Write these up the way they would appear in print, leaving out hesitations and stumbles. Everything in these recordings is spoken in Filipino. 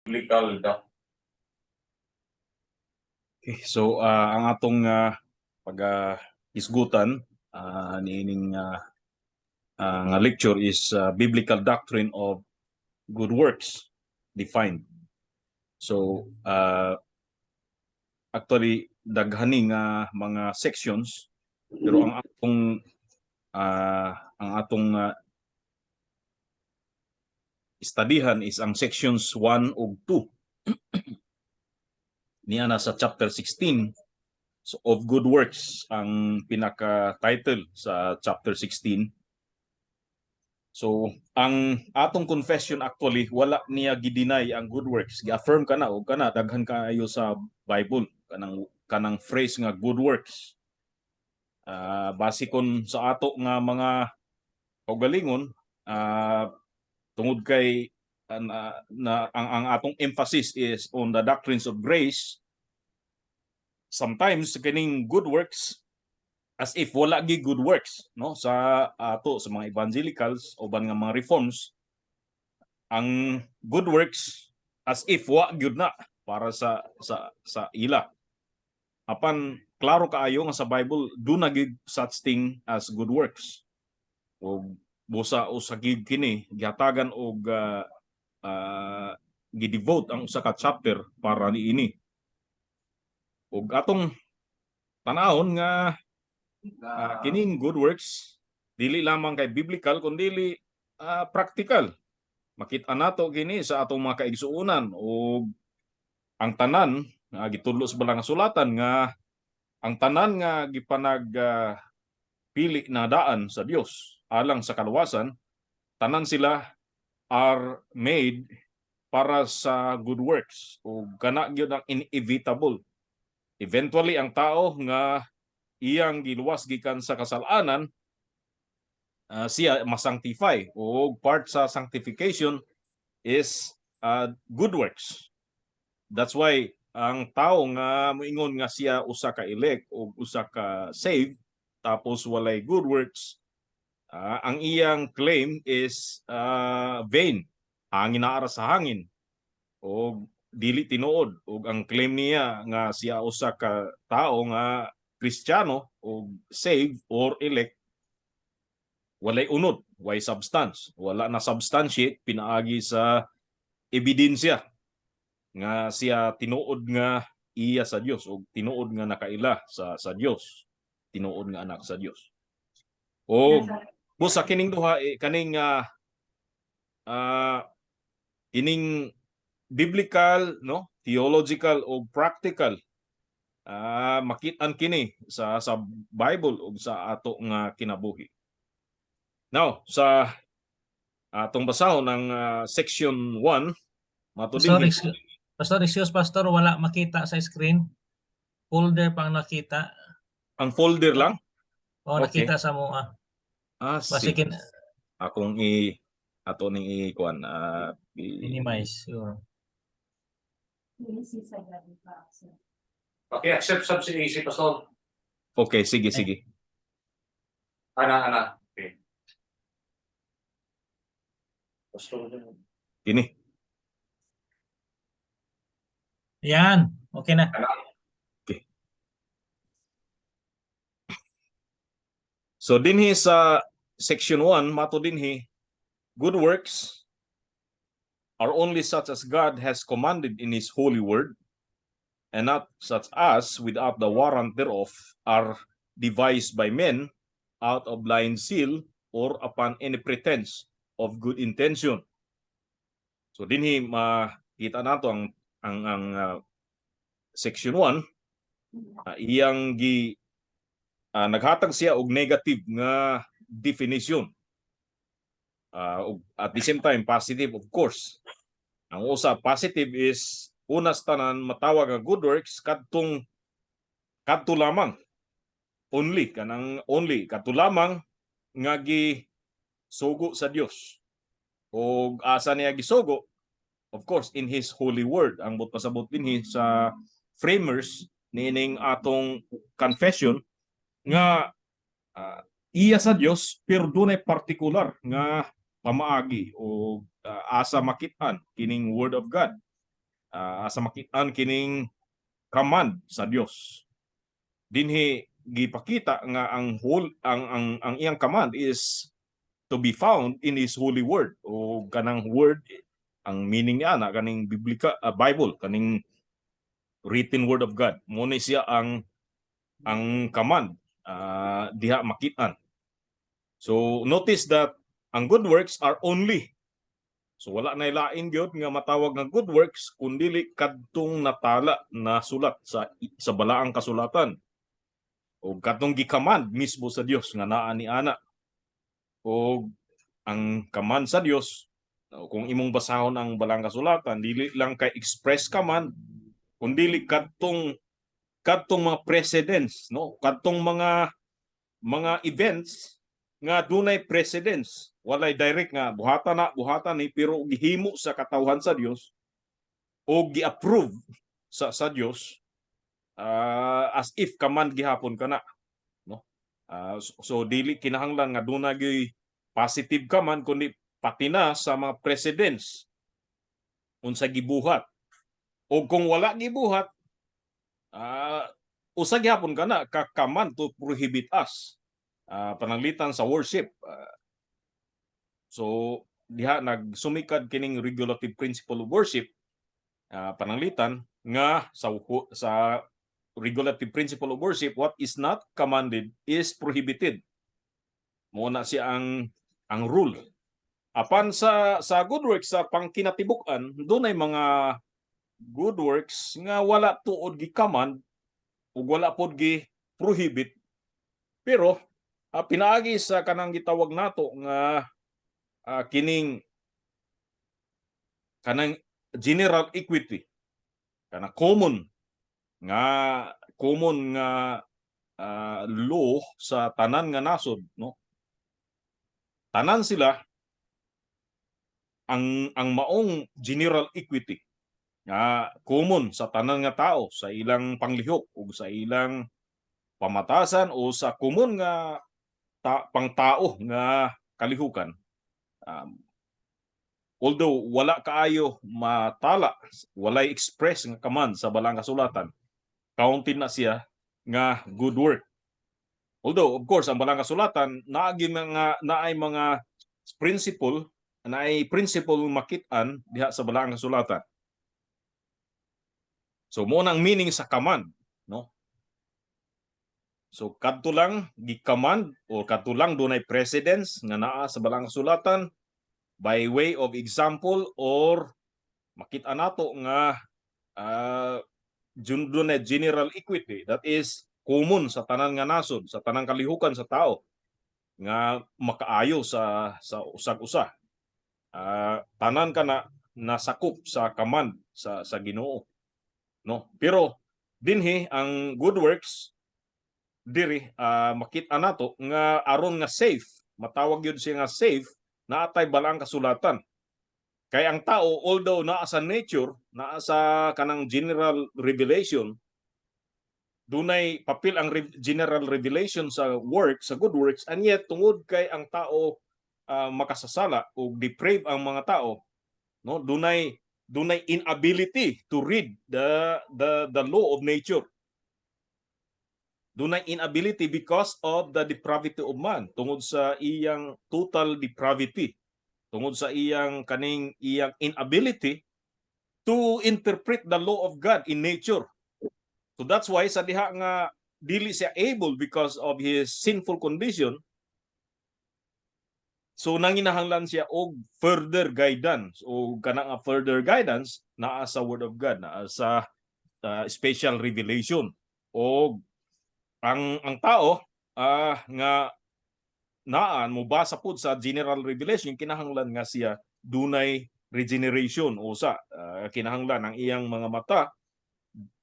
Biblical doctrine. Okay, so ang atong pag-isgutan niining nga lecture is biblical doctrine of good works defined. So actually daghani nga mga sections, pero ang atong studyhan is ang sections 1 ug 2 niya na sa chapter 16. So, of good works ang pinaka-title sa chapter 16. So, ang atong confession actually wala niya gideny ang good works. Gi-affirm kana o kana daghan kaayo sa Bible kanang phrase nga good works. Base kon sa ato nga mga kaugalingon, tungod kay ang atong emphasis is on the doctrines of grace. Sometimes kining good works as if wala gi good works, no, sa ato sa mga evangelicals o ban nga mga reforms, ang good works as if wa gyud na para sa ila. Apan klaro kaayo nga sa Bible do na gyud such thing as good works. O busa usagid kini gihatagan og gi-devote ang usa ka chapter para niini. Ug atong tanahon nga kining good works dili lamang kay biblical kundi practical. Makita nato kini sa atong mga kaigsuonan ug ang tanan nga gitudlo sa balang sulatan nga ang tanan nga gipanag pili na daan sa Dios alang sa kaluwasan, tanan sila are made para sa good works ug kana gyud ang inevitable. Eventually ang tao nga iyang giluwas gikan sa kasalanan, siya masanctify o part sa sanctification is good works. That's why ang tao nga moingon nga siya usa ka elect o usa ka saved tapos walay good works, ang iyang claim is vain, hangin na ara sa hangin o dili tinuod. O ang claim niya nga siya usa ka tao nga Kristiyano o saved or elect, walay unod, way substance, wala na substantiate pinaagi sa ebidensya nga siya tinuod nga iya sa Dios o tinuod nga nakaila sa Dios, tinuod nga anak sa Dios. O busa kining duha kaning kining biblical, no, theological o practical, makit-an kini sa Bible o sa ato nga kinabuhi. Now, sa atong basahon ng section 1, Pastor, excuse Pastor, wala makita sa screen. Folder pang nakita. Ang folder lang? O, Okay. nakita sa mo. Sige. Akong ato ning i-kuan minimize. Sure. Paki-accept sub si AC, Pastor. Okay, sige. Ana. Okay. Pastor. Kini. Yan. Okay na. Okay. So dinhi sa section 1, mato dinhi, good works are only such as God has commanded in His holy word, and not such as, without the warrant thereof, are devised by men out of blind zeal or upon any pretense of good intention. So dinhi makita nato ang section 1, iyang naghatag siya og negative nga definition. At the same time positive, of course. Ang usa positive is unas tanan matawag nga good works kadto lamang, only kadto lamang nga gisugo sa Dios. O asa niya gisugo? Of course, in His holy word. Ang pasabot dinhi sa framers nining atong confession nga iya sa Dios pero dunay partikular nga pamaagi o asa makit-an kining word of God. asa makit-an kining command sa Dios. Dinhi gipakita nga ang iyang command is to be found in His holy word, o kanang word, ang meaning niya na kaning Bible, kaning written word of God. Mo ni siya ang command diha makit-an. So notice that ang good works are only, so wala na lain gyud nga matawag nga good works kundili kadtong natala na sulat sa balaang kasulatan, o kadtong gi-command mismo sa Dios nga naa ni ana. O ang command sa Dios, kung imong basahon ang balaang kasulatan, dili lang kay express command, kundili kadtong mga precedents, no, kadtong mga events nga dunay precedents, walay direct nga buhatan ni, pero gihimo sa katawhan sa Dios o gi-approve sa Dios as if command gihapon kana, no. So dili kinahanglan nga dunay gyud positive command, kundi pati na sa mga precedents unsa gibuhat, o kung wala gibuhat, usa gyapon kana ka command to prohibit us, pananglitan sa worship. So diha nagsumikad kining regulative principle of worship, pananglitan nga sa regulative principle of worship, what is not commanded is prohibited. Mo na siya ang rule. Apan sa good works sa pangkinatibuk-an, dunay mga good works nga wala tuod gi-command ug wala pod gi-prohibit, pero pinaagi sa kanang gitawag nato nga kining kanang general equity, kana common nga law sa tanan nga nasod, no. Tanan sila ang maong general equity nga common sa tanan nga tao, sa ilang panglihok ug sa ilang pamatasan o sa common nga pangtao nga kalihukan. Although wala kaayo matala, walay express nga command sa balaang kasulatan, counted na siya nga good work. Although of course ang balaang kasulatan naay mga principle makit-an diha sa balaang kasulatan. So mo nang meaning sa command, no. So kadto lang gi-command o kadto lang dunay precedents nga naa sa balaang kasulatan by way of example, or makit-an nato nga dunay general equity, that is common sa tanan nga nasod, sa tanang kalihukan sa tao nga makaayo sa usag-usa. Tanan kana nasakop sa command sa Ginoo, no. Pero dinhi ang good works diri makit-an nato nga aron nga safe, matawag yun siya nga safe, naatay balaang kasulatan. Kay ang tao, although naa sa nature, naa sa kanang general revelation, dunay papel ang general revelation sa good works, and yet tungod kay ang tao makasasala o deprave ang mga tao, no, dunay inability to read the law of nature. Dunay inability because of the depravity of man, tungod sa iyang total depravity, tungod sa iyang inability to interpret the law of God in nature. So that's why sa diha nga dili siya able because of his sinful condition, so nanginahanglan siya og further guidance, o kana nga further guidance naa sa word of God, naa sa special revelation. O ang tao nga naan mobasa pud sa general revelation, kinahanglan nga siya dunay regeneration, usa kinahanglan ang iyang mga mata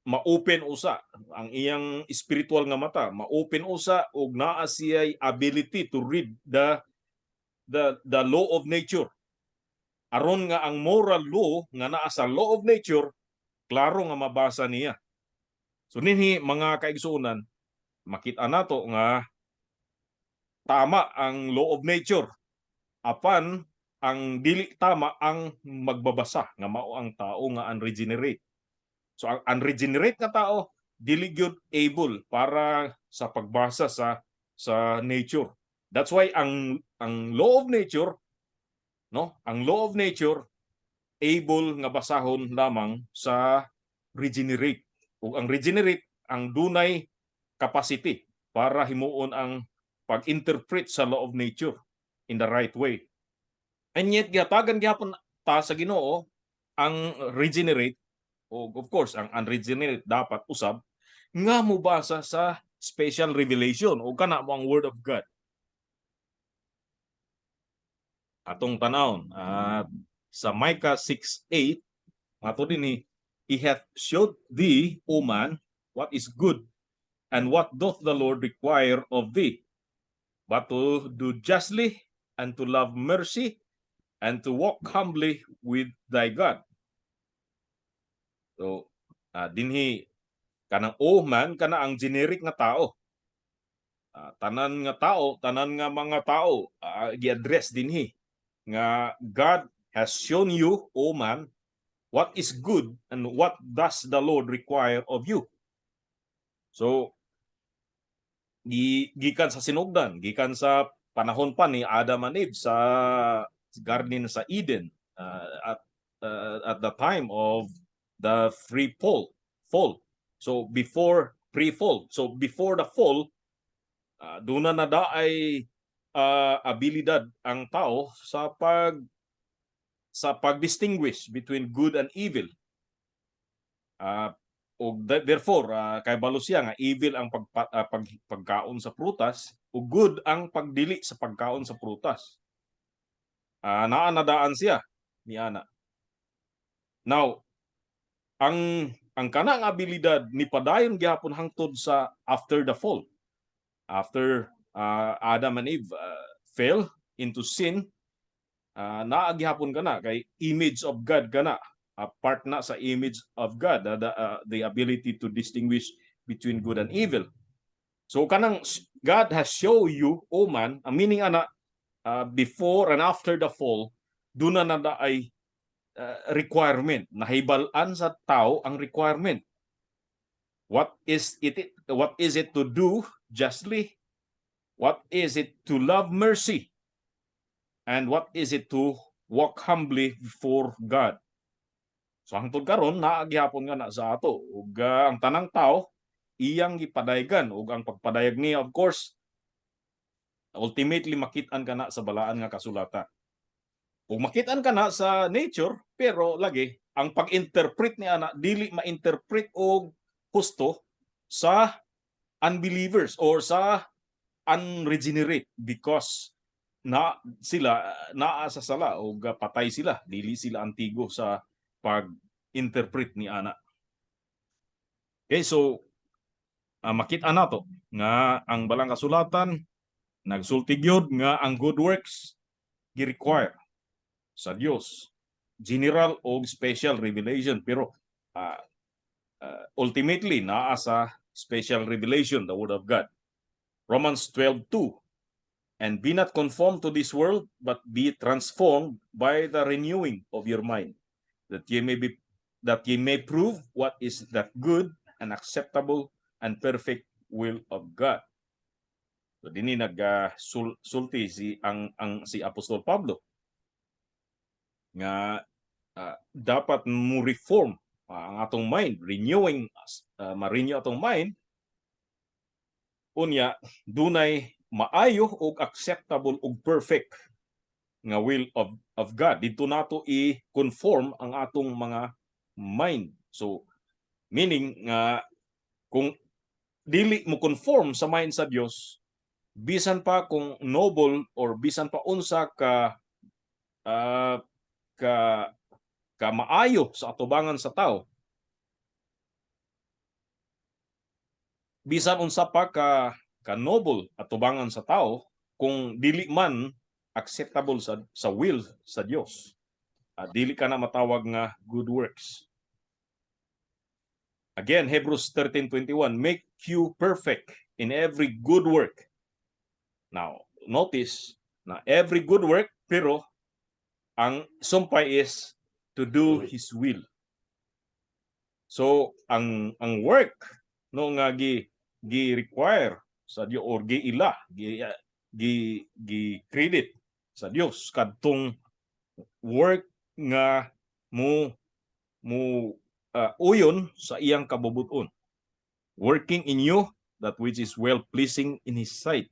ma-open usa, ang iyang spiritual nga mata ma-open usa, ug naa siya ability to read the law of nature, aron nga ang moral law nga naa sa law of nature klaro nga mabasa niya. So ninhi mga kaigsuonan, makita nato nga tama ang law of nature, apan ang dili tama ang magbabasa nga mao ang tao nga unregenerate. So ang unregenerate nga tao dili gyud able para sa pagbasa sa nature. That's why ang law of nature, no? Ang law of nature able nga basahon lamang sa regenerate. Ug ang regenerate ang dunay capacity para himuon ang pag-interpret sa law of nature in the right way. And yet gihatagan gyapon ta sa Ginoo ang regenerate, o of course ang unregenerate dapat usab nga mubasa sa special revelation o kana mo ang word of God. Atong tanawon at sa Micah 6:8 ato dinhi, He hath showed thee, O man, what is good, and what doth the Lord require of thee, but to do justly, and to love mercy, and to walk humbly with thy God. So, dinhi kanang O man kana ang generic nga tao. Tanan nga mga tao gi-address dinhi nga God has shown you, O man, what is good and what does the Lord require of you. So, gikan sa sinugdan, gikan sa panahon pa ni Adam and Eve sa garden sa Eden, at the time of the free fall. So before pre-fall. So before the fall, doon na daay abilidad ang tao sa pag-distinguish between good and evil. Therefore, kay balo siya nga evil ang pagkaon sa prutas ug good ang pagdili sa pagkaon sa prutas. Naanadaan siya ni ana. Now, ang kanang abilidad ni padayon gyapon hangtod sa after the fall. After Adam and Eve fell into sin, naa gyapon kana kay image of God kana, part na sa image of God, the ability to distinguish between good and evil. So kanang God has shown you, O man, ang meaning ana, before and after the fall, doon na ay requirement, nahibalan sa tao ang requirement. What is it to do justly? What is it to love mercy? And what is it to walk humbly before God? So hangtod karon naa gihapon nga na sa ato ug ang tanang tao iyang gipadaygan ug ang pagpadayag niya, of course, ultimately makit-an kana sa balaan nga kasulatan. Kung makit-an kana sa nature, pero lagi ang pag-interpret niya na dili ma-interpret og husto sa unbelievers or sa unregenerate because naa sa sala o patay sila, dili sila antigo sa pag-interpret ni ana. Okay, so makita nato nga ang balang kasulatan nagsulti gyud nga ang good works gi-require sa Dios, general o special revelation, pero ultimately naa sa special revelation, the word of God. Romans 12:2, and be not conformed to this world, but be transformed by the renewing of your mind, that ye may prove what is that good and acceptable and perfect will of God. So dinhi nagsulti si Apostol Pablo nga dapat mo reform ang atong mind, ma-renew atong mind, unya dunay maayo ug acceptable ug perfect nga will of God. Dito nato i-conform ang atong mga mind. So meaning nga kung dili mo conform sa mind sa Dios, bisan pa kung noble or bisan pa unsa ka maayo sa atubangan sa tao, bisan unsa pa ka noble atubangan sa tao, kung dili man acceptable sa will sa Dios, dili ka na matawag nga good works. Again, Hebrews 13:21, make you perfect in every good work. Now, notice na every good work, pero ang sumpay is to do His will. So ang work no nga gi-require sa Dios or gi-ila gi credit sa Dios kadtong work nga mo uyon sa iyang kabubuton, working in you that which is well pleasing in His sight.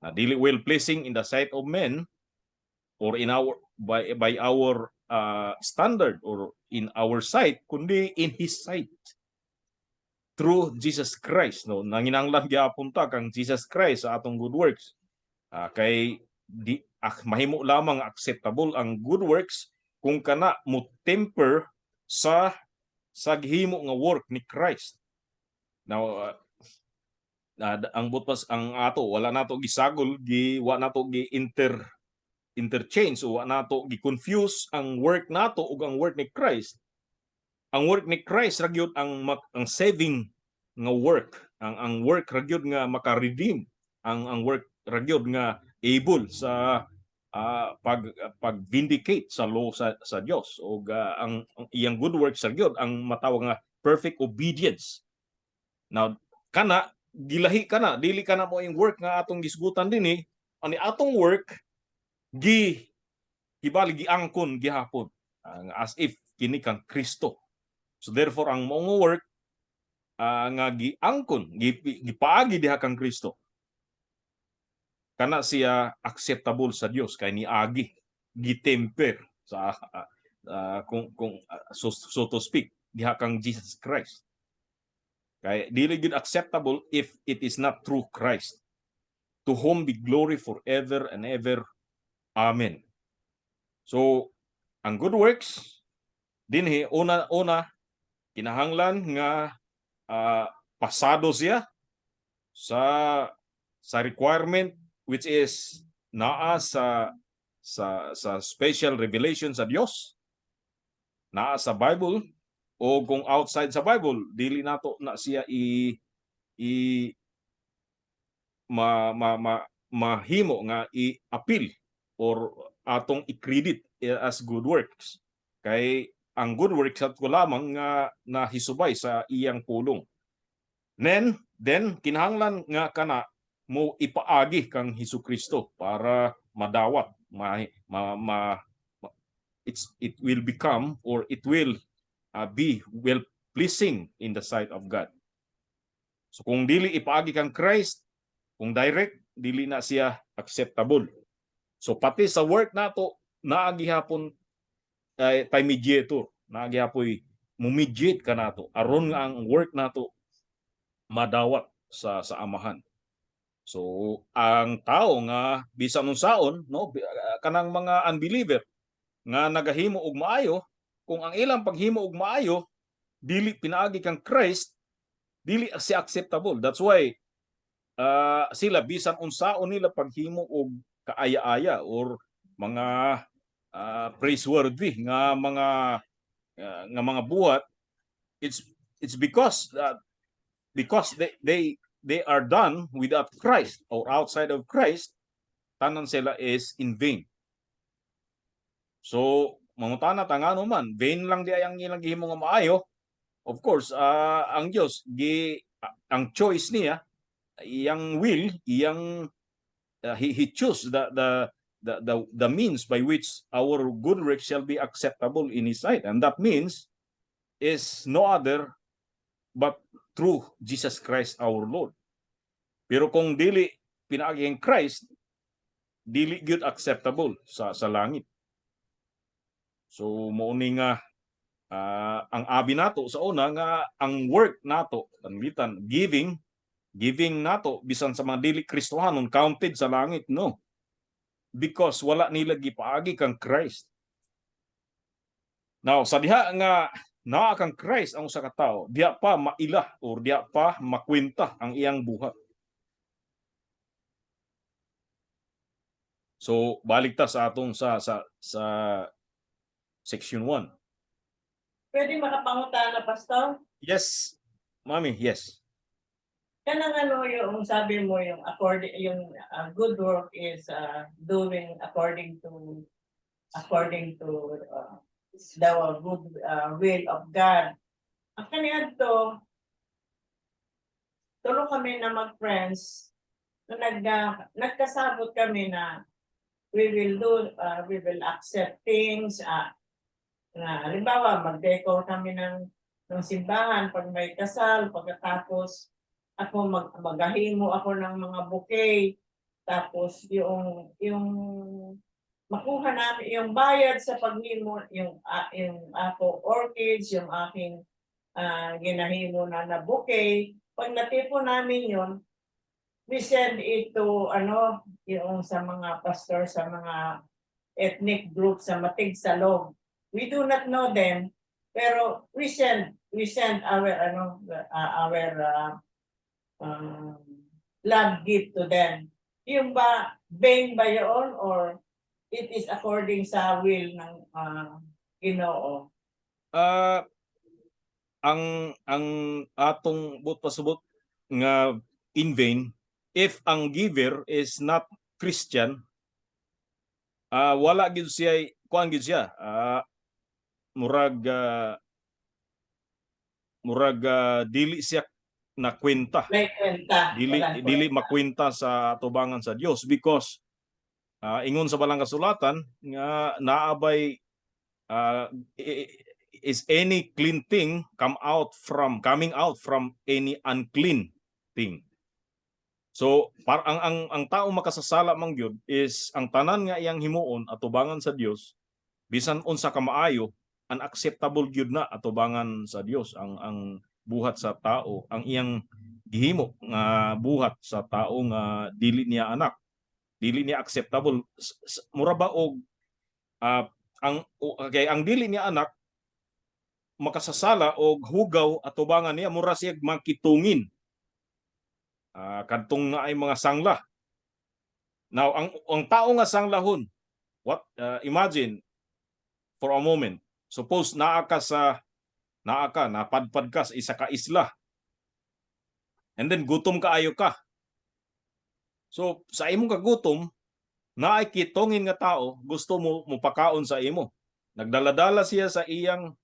Na dili well pleasing in the sight of men or in our by our standard or in our sight, kundi in His sight through Jesus Christ. No, nanginanglan gyapon ta kang Jesus Christ sa atong good works. Kay mahimo lamang acceptable ang good works kung kana mo temper sa gihimo nga work ni Christ. Now ang butpas ang ato wala nato gisagol wa nato interchange o wa nato gi-confuse ang work nato ug ang work ni Christ. Ang work ni Christ ra gyud ang saving nga work. Ang work ra gyud nga maka-redeem. Ang work ra gyud nga able sa pag-vindicate sa law sa Dios o ang iyang good works ra gyud ang matawag nga perfect obedience. Now kana gilahi kana dili kana mo yung work nga atong gisgutan dinhi, ani atong work hibali giangkon gihapon as if kini kang Kristo. So therefore ang mga work nga giangkon gipaagi diha kang Kristo kana siya acceptable sa Dios kay niagi gitemper sa so to speak diha kang Jesus Christ. Kaya dili gid acceptable if it is not through Christ. To whom be glory forever and ever. Amen. So, ang good works dinhi una kinahanglan nga pasado siya sa requirement which is naa sa special revelation sa Dios, naa sa Bible. O kung outside sa Bible, dili nato na siya mahimo nga i-appeal or atong i-credit as good works. Kay ang good works at ko lamang nga nahisubay sa iyang pulong. Then kinahanglan nga kana mo ipaagi kang Hesukristo para madawat it will become or it will be well pleasing in the sight of God. So kung dili ipaagi kang Christ, kung direct dili na siya acceptable. So pati sa work nato naagihapon tay mediator, naagihapoy mo-mediate ka nato aron nga ang work nato madawat sa amahan. So ang tao nga bisan unsaon no kanang mga unbeliever nga nagahimo og maayo, kung ang ilang paghimo og maayo dili pinaagi kang Christ, dili siya acceptable. That's why sila bisan unsaon nila paghimo og kaaya-aya or mga praiseworthy nga mga buhat, it's because they are done without Christ or outside of Christ, tanan sila is in vain. So mangutana ta ngano man vain lang di ang ilang gihimo nga maayo. Of course, ang Dios ang choice niya, iyang will, iyang he choose the means by which our good works shall be acceptable in His sight, and that means is no other but through Jesus Christ our Lord. Pero kung dili pinaagi ang Christ, dili gyud acceptable sa langit. So mao ni nga ang abi nato sa una nga ang work nato panglitan giving nato bisan sa mga dili Kristohanon counted sa langit, no, because wala nila gipaagi kang Christ. Now sa diha nga naa kang Christ ang usa ka tawo, diha pa maila or diha pa makwenta ang iyang buhat. So balik ta sa atong sa section 1. Pwede makapangutana, Pastor? Yes, Mami, yes. Kanang yung sabi mo yung according yung good work is doing according to according to the good will of God. Ang kaniyan to, tulo kami na mag-friends, na nagkasabot kami na we will accept things, na halimbawa mag-decor kami ng simbahan pag may kasal, pagkatapos ako maghahimo ako ng mga bouquet, tapos yung makuha namin yung bayad sa paghimo, yung ako orchids, yung aking ginahimo na bouquet, pag natipo namin yun, we send it to yung sa mga pastor, sa mga ethnic group sa Matigsalog. We do not know them, pero we send our love gift to them. Yung ba vain ba yun, or it is according sa will ng Ginoo? Ang atong pasubot nga in vain if ang giver is not Christian, wala gid siya kuan gid siya, murag dili siya na kwenta, May kwenta. dili makwenta sa atubangan sa Dios, because ingon sa balang kasulatan nga naabay is any clean thing coming out from any unclean thing. So ang tao makasasala man gyud is ang tanan nga iyang himuon atubangan sa Dios, bisan unsa ka maayo, unacceptable gyud na atubangan sa Dios ang buhat sa tao, ang iyang gihimo nga buhat sa tao nga dili niya anak, dili niya acceptable. Mura ba og ang dili niya anak makasasala og hugaw atubangan niya, mura siya makitungin kadtong nga ay mga sangla. Now ang tao nga sanglahon, imagine for a moment, suppose napadpad ka sa isa ka isla, and then gutom kaayo ka. So sa imong kagutom, naay kitongin nga tao gusto mo pakaon sa imo. Nagdaladala siya sa iyang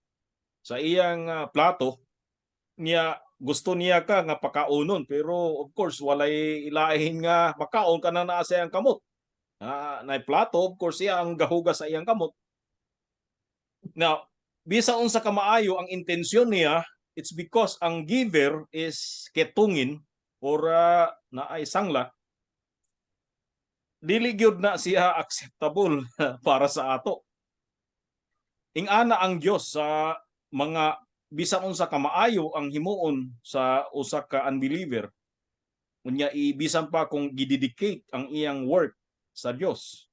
plato niya, gusto niya ka nga pakaunon, pero of course walay ilahin nga makaon ka na naa sa iyang kamot. Na plato, of course siya ang gahuga sa iyang kamot. Now, bisa unsa ka maayo ang intensyon niya, it's because ang giver is ketungin or naay sangla, dili gyud na siya acceptable para sa ato. Ingana ang Dios sa mga bisan unsa ka maayo ang himuon sa usa ka unbeliever, unya bisan pa kung gidedicate ang iyang work sa Dios,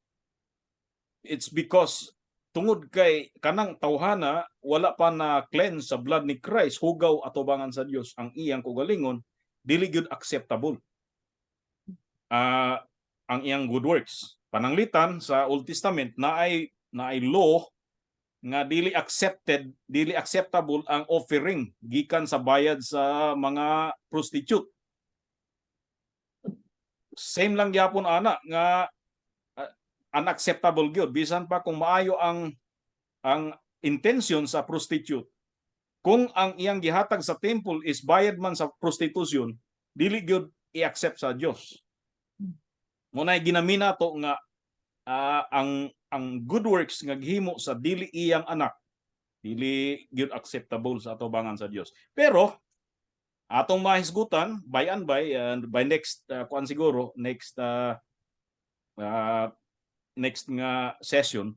it's because tungod kay kanang tawhana wala pa na cleanse sa blood ni Christ, hugaw atubangan sa Dios ang iyang kaugalingon, dili gyud acceptable ang iyang good works. Pananglitan sa Old Testament naay law nga dili acceptable ang offering gikan sa bayad sa mga prostitute. Same lang gyapon ana nga unacceptable gyud bisan pa kung maayo ang intention sa prostitute. Kung ang iyang gihatag sa temple is bayad man sa prostitution, dili gyud i-accept sa Dios. Munay ginamina to nga ang good works nga gihimo sa dili iyang anak, dili gyud acceptable sa atubangan sa Dios. Pero atong mahisgutan by and by next kuan siguro next nga session,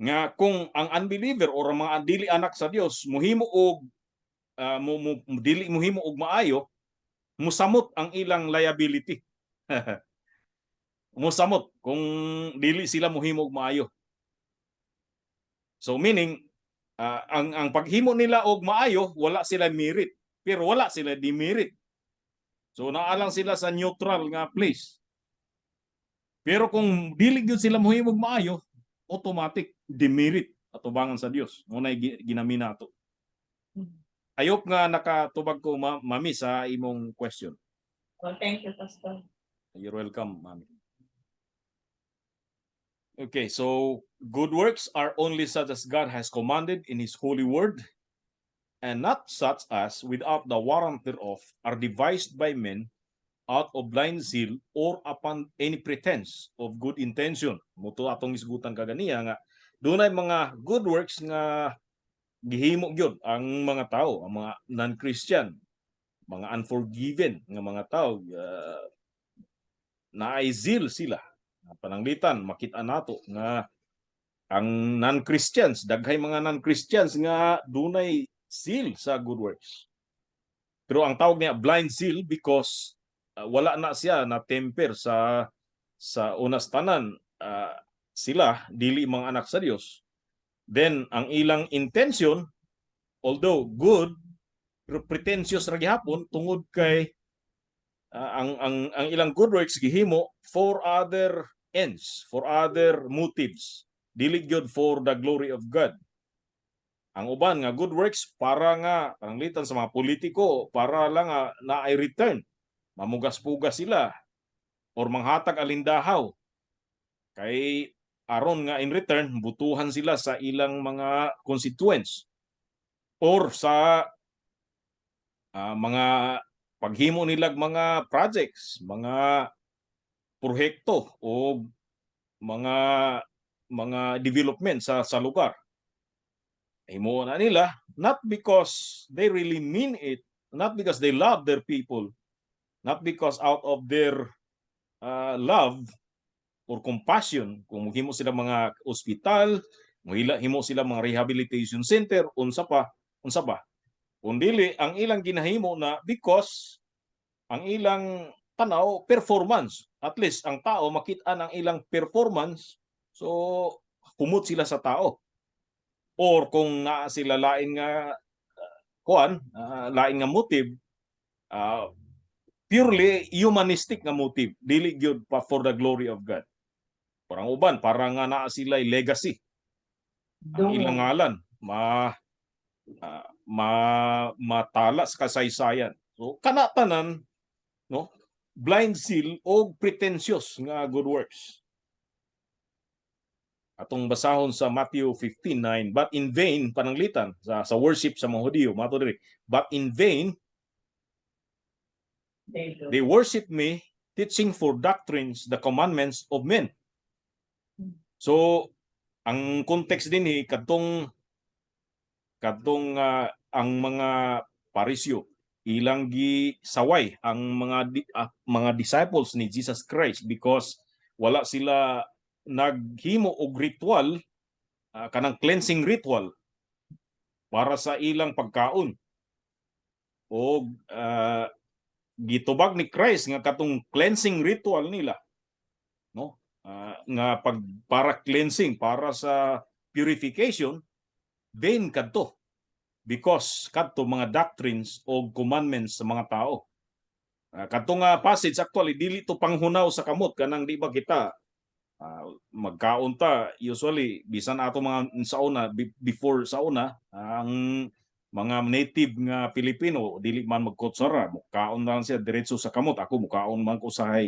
nga kung ang unbeliever or mga dili anak sa Dios muhimo og dili muhimo og maayo, musamot ang ilang liability. Musamot kung dili sila muhimo og maayo. So meaning ang paghimo nila og maayo, wala sila merit, pero wala sila demerit. So naalang sila sa neutral nga place. Pero kung dili gyud sila muhimo og maayo, automatic demerit atubangan sa Dios. Munay ginamina to. Ayok nga nakatubag ko mami sa imong question. Well, thank you, Pastor. You're welcome, mami. Okay, so good works are only such as God has commanded in His holy word, and not such as, without the warrant thereof, are devised by men out of blind zeal or upon any pretense of good intention. Muto atong isgutan kaganiya nga dunay mga good works nga gihimo gyud ang mga tao, ang mga non-Christian, mga unforgiven nga mga tao, naay zeal sila. Pananglitan makita nato nga ang non-Christians, daghay mga non-Christians nga dunay zeal sa good works. Pero ang tawag niya blind zeal because wala na siya na temper sa unas tanan, sila dili mga anak sa Dios. Then ang ilang intention, although good, pero pretentious ra gihapon tungod kay ang ilang good works gihimo for other ends, for other motives, dili gyud for the glory of God. Ang uban nga good works para nga pananglitan sa mga politiko, para lang na ay return, mamugas-pugas sila or manghatag alindahaw kay aron nga in return butuhan sila sa ilang mga constituents or sa mga paghimo nilag mga projects, mga proyekto o mga development sa lugar. Himo na nila not because they really mean it, not because they love their people, not because out of their love or compassion, kung himo sila mga ospital, himo sila mga rehabilitation center, unsa pa, kundili ang ilang ginahimo na because ang ilang tanaw performance, at least ang tao makita ang ilang performance, so humot sila sa tao. Or kung naa sila lain nga lain nga motive, purely humanistic nga motive, dili gyud pa for the glory of God. Parang uban para nga naa sila legacy, ang ilang ngalan matala sa kasaysayan. So kana tanan, no, blind zeal o pretentious nga good works. Atong basahon sa Matthew 15:9, but in vain, pananglitan sa worship sa mga Hudiyo, mato diri, but in vain they worship me, teaching for doctrines the commandments of men. So ang context din kadtong ang mga parisyo ilang gisaway ang mga disciples ni Jesus Christ because wala sila naghimo og ritual, kanang cleansing ritual para sa ilang pagkaon. O gitubag ni Christ nga katong cleansing ritual nila, no? Nga para cleansing, para sa purification, vain kadto because kadto mga doctrines o commandments sa mga tao. Kadto nga passage actually dili to panghunaw sa kamot, kanang di ba kita magkaon ta usually bisan ato mga sauna before sauna, ang mga native nga Pilipino dili man magkutsara, mukaon lang siya diretso sa kamot. Ako mukaon man ko sa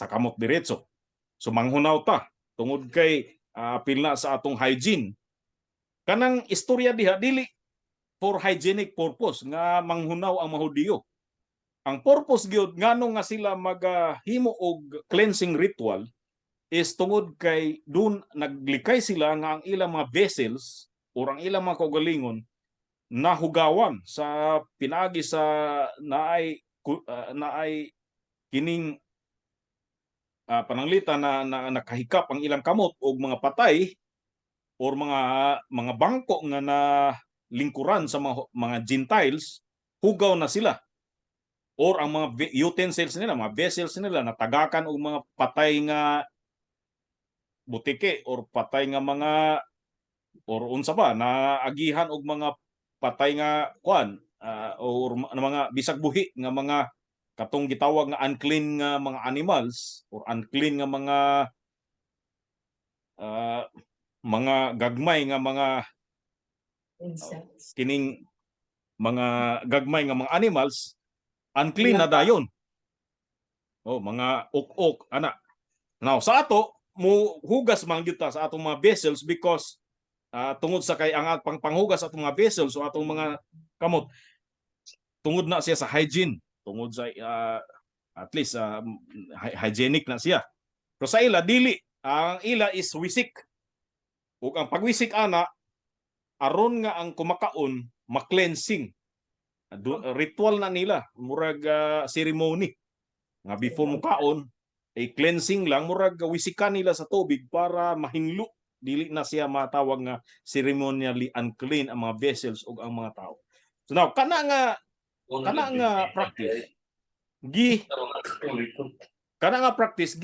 kamot diretso. So manghunaw ta tungod kay apil na sa atong hygiene. Kanang istorya diha dili for hygienic purpose nga manghunaw ang mga Hudiyo. Ang purpose gyud nganong nga sila maghimo og cleansing ritual is tungod kay dun naglikay sila nga ang ilang mga vessels o ang ilang mga kaugalingon nahugawan sa pinaagi sa naay kining pananglitan na nakahikap ang ilang kamot og mga patay or mga bangko nga na lingkuran sa mga Gentiles, hugaw na sila. Or ang mga utensils nila, mga vessels nila natagakan og mga patay nga butike or patay nga mga or unsa ba naagihan og mga patay nga or mga bisag buhi nga mga katong gitawag nga unclean nga mga animals or unclean nga mga gagmay nga mga kining mga gagmay nga mga animals, unclean na dayon. Mga uk-uk ana. Now sa ato mo hugas man gyud ta sa atong mga vessels because tungod sa kay ang panghugas atong mga vessels so atong mga kamot tungod na siya sa hygiene, tungod sa at least hygienic na siya. Pero sa ila dili, ang ila is wisik. Ug ang pagwisik ana aron nga ang kumakaon ma-cleansing. Ritual na nila, murag ceremony nga before mo kaon ay cleansing lang, murag wisikan nila sa tubig para mahinglo, dili na siya matawag nga ceremonially unclean ang mga vessels ug ang mga tao. So now kana nga practice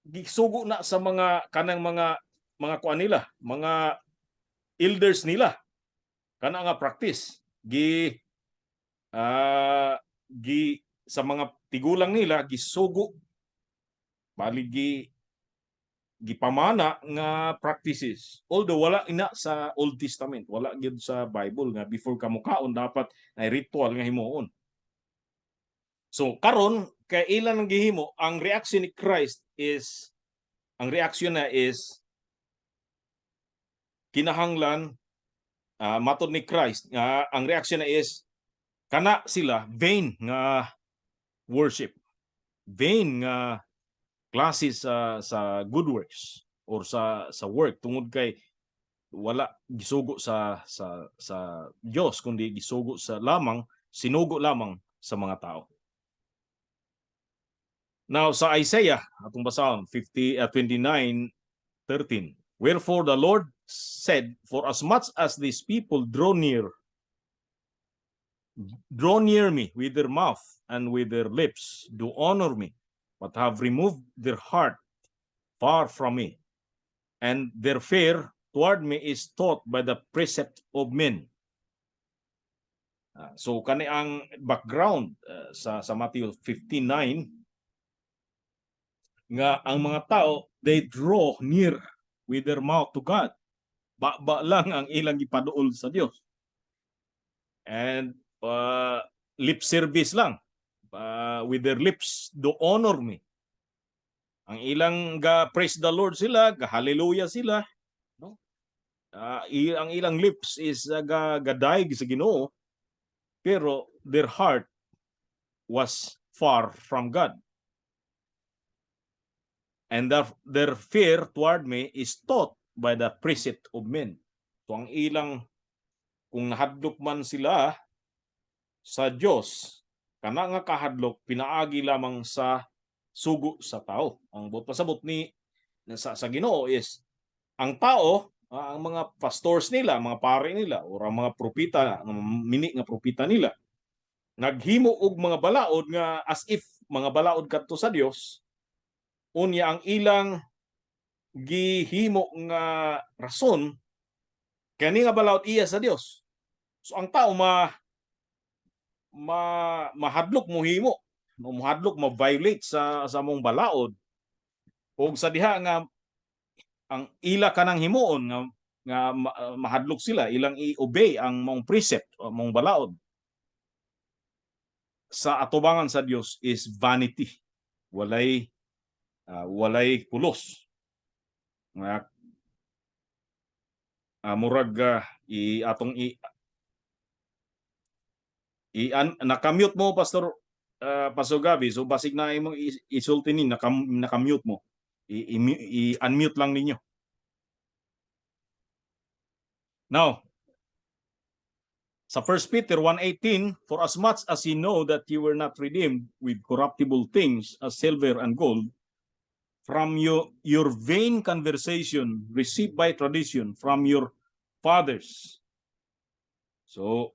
gisugo na sa mga kanang mga kuan nila, mga elders nila. Kana nga practice gi sa mga tigulang nila gisugo bali gipamana nga practices. Although wala ina sa Old Testament, wala gyud sa Bible nga before ka mokaon dapat ay ritual nga himuon. So karon kay ilan ang gihimo, ang reaction ni Christ is kinahanglan matod ni Christ nga ang reaction na is kana sila vain nga worship, vain nga klase sa good works or sa work tungod kay wala gisugo sa Dios kundi gisugo sinugo lamang sa mga tao. Now sa Isaiah atong basahon 29:13, wherefore the Lord said, for as much as these people draw near me with their mouth and with their lips do honor me, but have removed their heart far from me, and their fear toward me is taught by the precept of men. So kani ang background sa Matthew 15:9 nga ang mga tao they draw near with their mouth to God. Ba lang ang ilang gipaduol sa Dios. And lip service lang. With their lips do honor me. Ang ilang praise the Lord sila, hallelujah sila, no? Ang ilang lips is gadaig sa Ginoo, pero their heart was far from God. And their fear toward me is taught by the precept of men. So ang ilang, kung nahadlok man sila sa Dios, kana nga kahadlok pinaagi lamang sa sugo sa tao. Ang pasabot ni sa Ginoo is ang tao, ang mga pastors nila, mga pare nila o ang mga propeta, mini nga propeta nila naghimo og mga balaod nga as if mga balaod kadto sa Dios. Unya ang ilang gihimo nga rason kani nga balaod iya sa Dios. So ang tao mahadlok mo himo, mahadlok ma-violate sa mong balaod. Ug sa diha nga ang ila kanang himuon nga mahadlok sila, ilang i-obey ang mong precept, mong balaod. Sa atubangan sa Dios is vanity. Walay pulos. Murag nakamute mo Pastor Gabi, so basig na imong isulti ni nakamute mo. I-unmute lang ninyo. Now, sa 1 Peter 1:18, for as much as ye know that you were not redeemed with corruptible things as silver and gold from your vain conversation received by tradition from your fathers. So,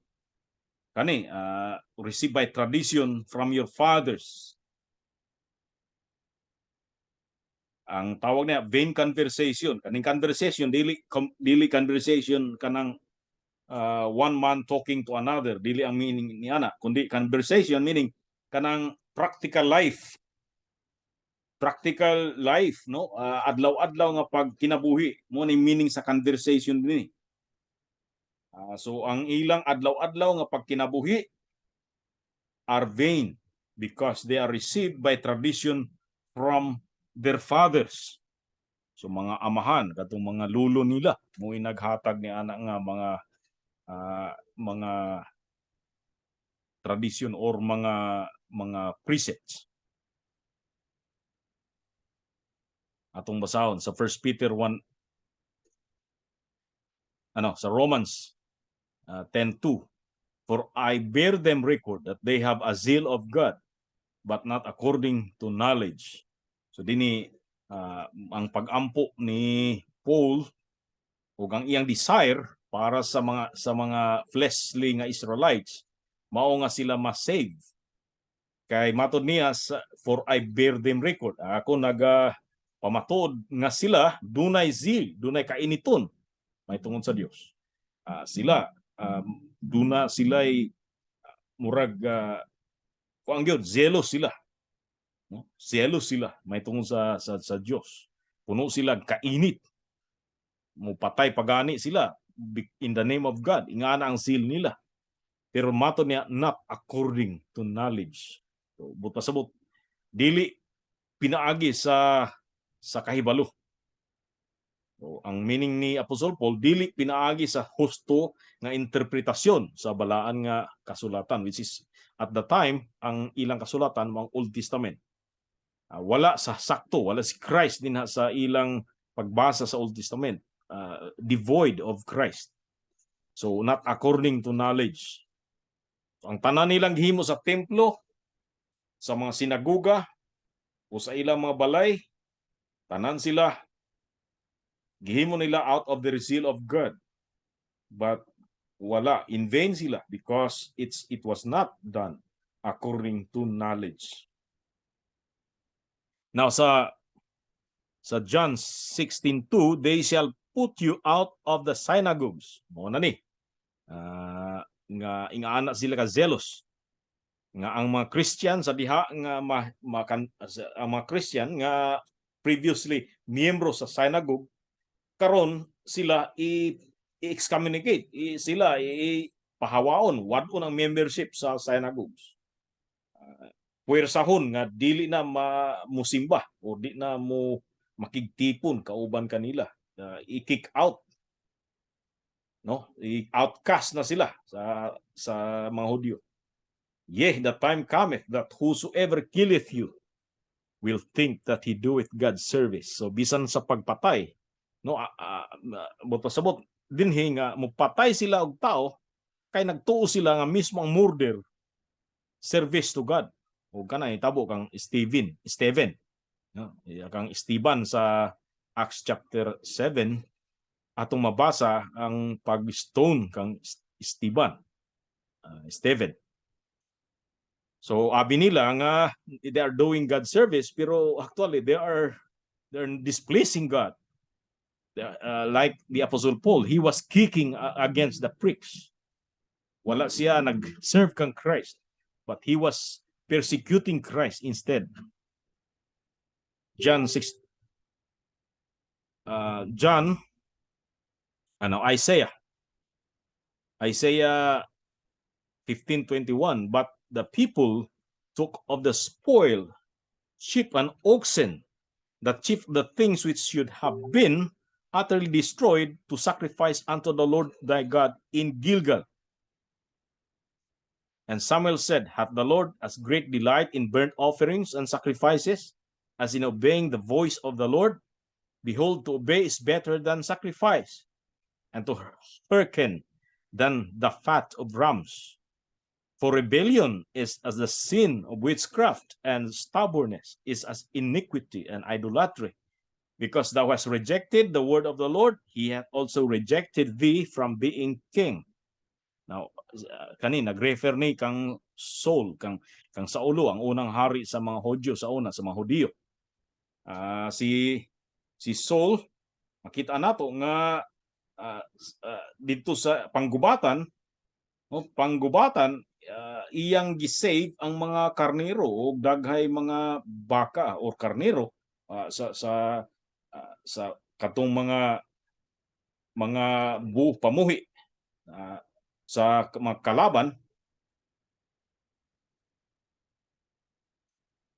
received by tradition from your fathers. Ang tawag niya vain conversation. Kaning conversation, dili conversation kanang one man talking to another, dili ang meaning ni ana, kundi conversation meaning kanang practical life, no? Adlaw-adlaw nga pagkinabuhi mo ni meaning sa conversation dinhi. So ang ilang adlaw-adlaw nga pagkinabuhi are vain because they are received by tradition from their fathers. So mga amahan katong mga lulo nila mo'y naghatag ni ana nga mga tradisyon or mga precepts. Atong basahon sa 1 Peter 1 sa Romans 10:2. For I bear them record that they have a zeal of God, but not according to knowledge. So dini ang pag-ampo ni Paul ug ang iyang desire para sa mga fleshly nga Israelites mao nga sila ma-save. Kay matod niya for I bear them record. Ako pamatod nga sila dunay zeal, dunay kainiton may tungod sa Dios. Sila duna sila'y murag kuang gyud zealous sila. No? Zealous sila may tungod sa Dios. Puno sila kainit. Mupatay pagani sila in the name of God. Ingana ang zeal nila. Pero mato niya not according to knowledge. So, but pasabot dili pinaagi sa kahibalo. So, ang meaning ni Apostol Paul dili pinaagi sa husto nga interpretasyon sa balaan nga kasulatan, which is at the time ang ilang kasulatan ang Old Testament. Wala sa sakto, wala si Christ din sa ilang pagbasa sa Old Testament. Devoid of Christ. So not according to knowledge. Ang tanan nilang gihimo sa templo, sa mga sinagoga o sa ilang mga balay, tanan sila gihimo nila out of the zeal of God. But wala, in vain sila because it was not done according to knowledge. Now sa John 16:2, they shall put you out of the synagogues. Mo na ni. Nga ingaana sila ka zealous. Nga ang mga Christian sa diha nga ang mga Christian nga previously miyembro sa synagogue karon sila i-excommunicate, sila pahawaon, wadon ang membership sa synagogues. Puwersahon nga dili na musimba o di na mo makigtipon kauban kanila. I-kick out, no? I-outcast na sila sa mga Hudyo. Yea, the time cometh that whosoever killeth you will think that he doeth God's service. So bisan sa pagpatay, no, sabot dinhi nga mupatay sila og tao kay nagtuo sila nga mismo ang murder service to God. O kanay tabo kang Stephen, no? Kang Esteban sa Acts chapter 7 atong mabasa ang pag-stone kang Stephen. So abi nila nga they are doing God's service pero actually they're displeasing God. Like the Apostle Paul, he was kicking against the pricks. Wala siya nag-serve kang Christ, but he was persecuting Christ instead. Isaiah 15:21, but the people took of the spoil, sheep and oxen, the chief the things which should have been utterly destroyed to sacrifice unto the Lord thy God in Gilgal. And Samuel said, hath the Lord as great delight in burnt offerings and sacrifices as in obeying the voice of the Lord? Behold, to obey is better than sacrifice, and to hearken than the fat of rams. For rebellion is as the sin of witchcraft, and stubbornness is as iniquity and idolatry. Because thou hast rejected the word of the Lord, he hath also rejected thee from being king. Now, nag-refer ni kang Saul, kang Saulo, ang unang hari sa mga Hudyo sa mga Hudiyo. Si Saul, makita nato nga dito sa panggubatan, iyang gisave ang mga karnero o daghay mga baka o karnero sa katong mga pamuhi sa mga kalaban.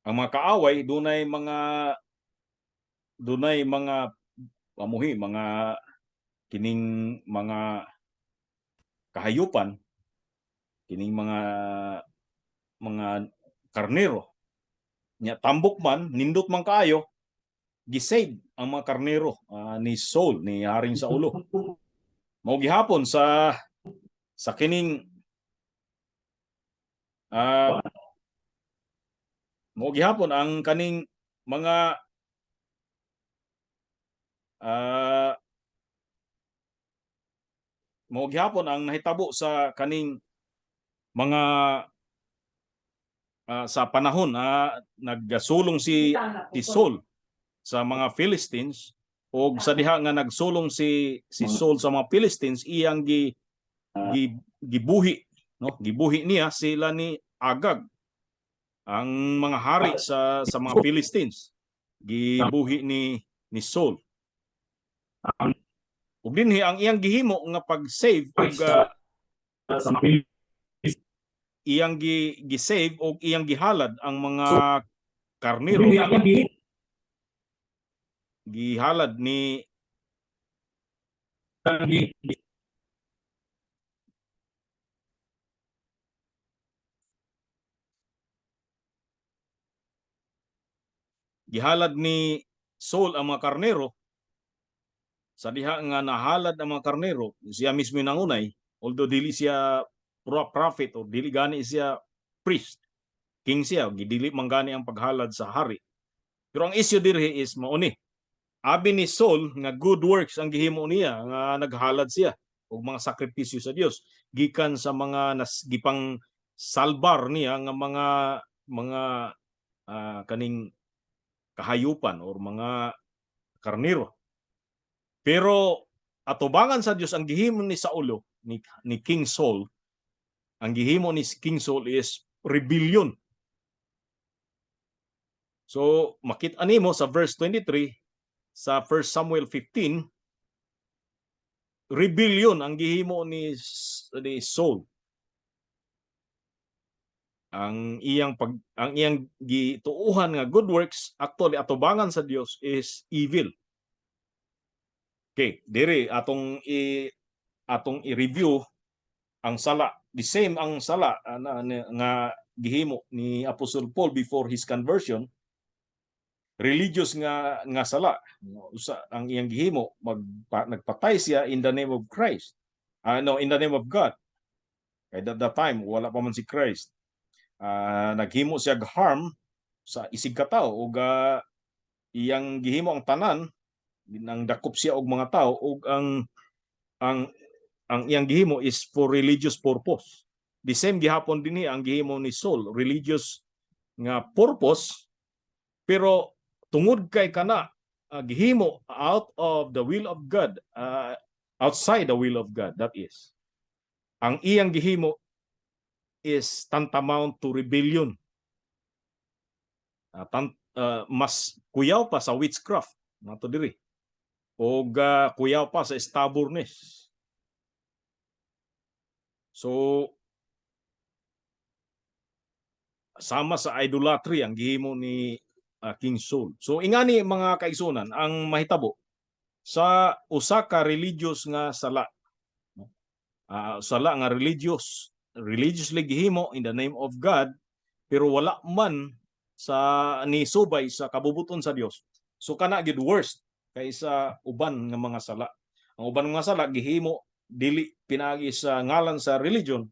Ang mga kaaway dunay mga amuhi mga kining mga kahayupan, kining mga karnero nya tambok man nindot man kaayo gisave ang mga karnero ni Saul ni Haring Saulo. Mao gihapon sa kining mao gihapon ang kaning mga mao gihapon ang nahitabo sa kaning mga sa panahon nagsulong si Saul sa mga Philistines o sa diha nga nagsulong si Saul sa mga Philistines iyang gibuhi, no, gibuhi niya sila ni Agag ang mga hari sa mga Philistines, gibuhi ni Saul. Ug dinhi ang iyang gihimo nga pag-save ug sa mga iyang gi-save o iyang gihalad ang mga karnero. Gihalad ni Saul ang mga karnero. Sa diha nga nahalad ang mga karnero, siya mismo nangunay, although dili siya prophet o dili gani siya priest, king siya, gidili man gani ang paghalad sa hari. Pero ang issue diri is mauni. Abi ni Saul nga good works ang gihimo niya nga naghalad siya og mga sakripisyo sa Dios gikan sa mga gipang salbar niya nga mga kaning kahayupan or mga karnero. Pero atubangan sa Dios ang gihimo ni Saulo ni King Saul, ang gihimo ni King Saul is rebellion. So makita nimo sa verse 23 sa 1 Samuel 15, rebellion ang gihimo ni Saul. Ang iyang gituuhan nga good works actually atubangan sa Dios is evil. Okay, diri atong i-review ang sala, the same ang sala nga gihimo ni Apostle Paul before his conversion. Religious nga sala, usa ang iyang gihimo, nagpatay siya in the name of Christ. In the name of God. Kay that time wala pa man si Christ. Naghimo siya harm sa isig katao ug iyang gihimo ang tanan nang dakop siya og mga tao ug ang iyang gihimo is for religious purpose. The same gihapon dinhi ang gihimo ni Saul, religious nga purpose, pero tungod kay kana gihimo out of the will of God, outside the will of God, that is. Ang iyang gihimo is tantamount to rebellion. Mas kuyaw pa sa witchcraft, nato diri. O kuyaw pa sa stubbornness. So, sama sa idolatry ang gihimo ni King Saul. So, ingani mga kaigsunan, ang mahitabo sa usa ka religious nga sala. Sala nga religiously gihimo in the name of God, pero wala man sa ni subay sa kabubuton sa Dios. So, kana gid worst kaysa uban nga mga sala. Ang uban nga sala gihimo dili pinagi sa ngalan sa religion,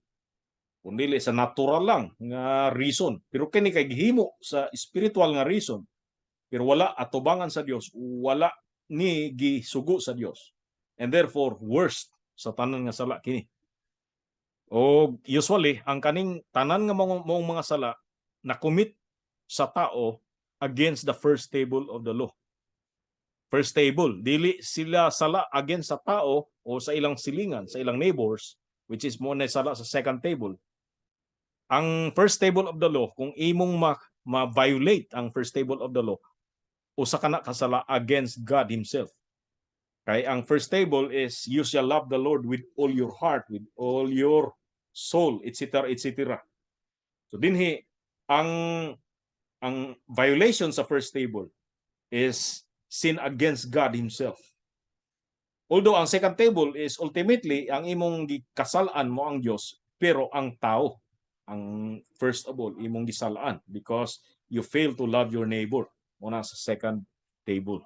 kundi sa natural lang nga reason. Pero kini kay gihimo sa spiritual nga reason. Pero wala atubangan sa Dios, wala ni gisugo sa Dios. And therefore worst sa tanan nga sala kini. O usually ang kaning tanan nga mga sala na commit sa tao against the first table of the law. First table, dili sila sala against sa tao o sa ilang silingan, sa ilang neighbors, which is mo na sala sa second table. Ang first table of the law, kung imong ma-violate ang first table of the law, usa ka na kasala against God Himself. Kay ang first table is you shall love the Lord with all your heart, with all your soul, etc., etc. So dinhi ang violation sa first table is sin against God Himself. Although ang second table is ultimately ang imong gikasalaan mo ang Dios, pero ang tao ang first of all imong gisalaan because you fail to love your neighbor. Muna sa second table.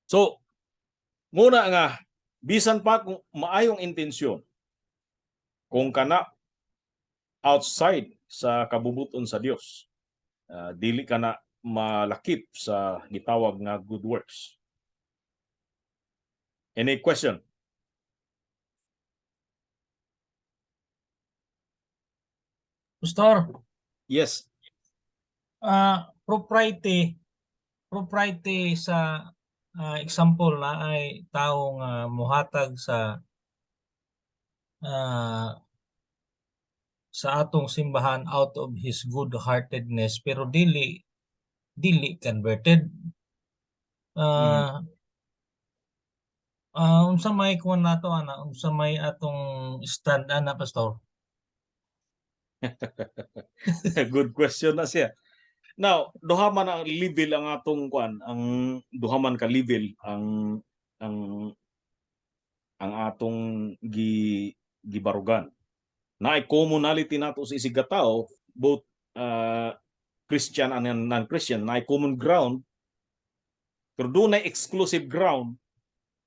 So, muna nga bisan pa kung maayong intensyon kung kana outside sa kabubuton sa Dios, dili ka na malakip sa gitawag nga good works. Any question? Pastor, Yes. propriety sa example na ay taong muhatag sa atong simbahan out of his good-heartedness pero dili converted. Unsa may kuan nato ana, unsa may atong stand ana, Pastor? Good question na siya. Now, duha man ang level ang atong kuan, ang duha man ka level ang atong gibarugan. Na commonality nato sa isig katao, both Christian and non-Christian, na common ground, pero doon ay exclusive ground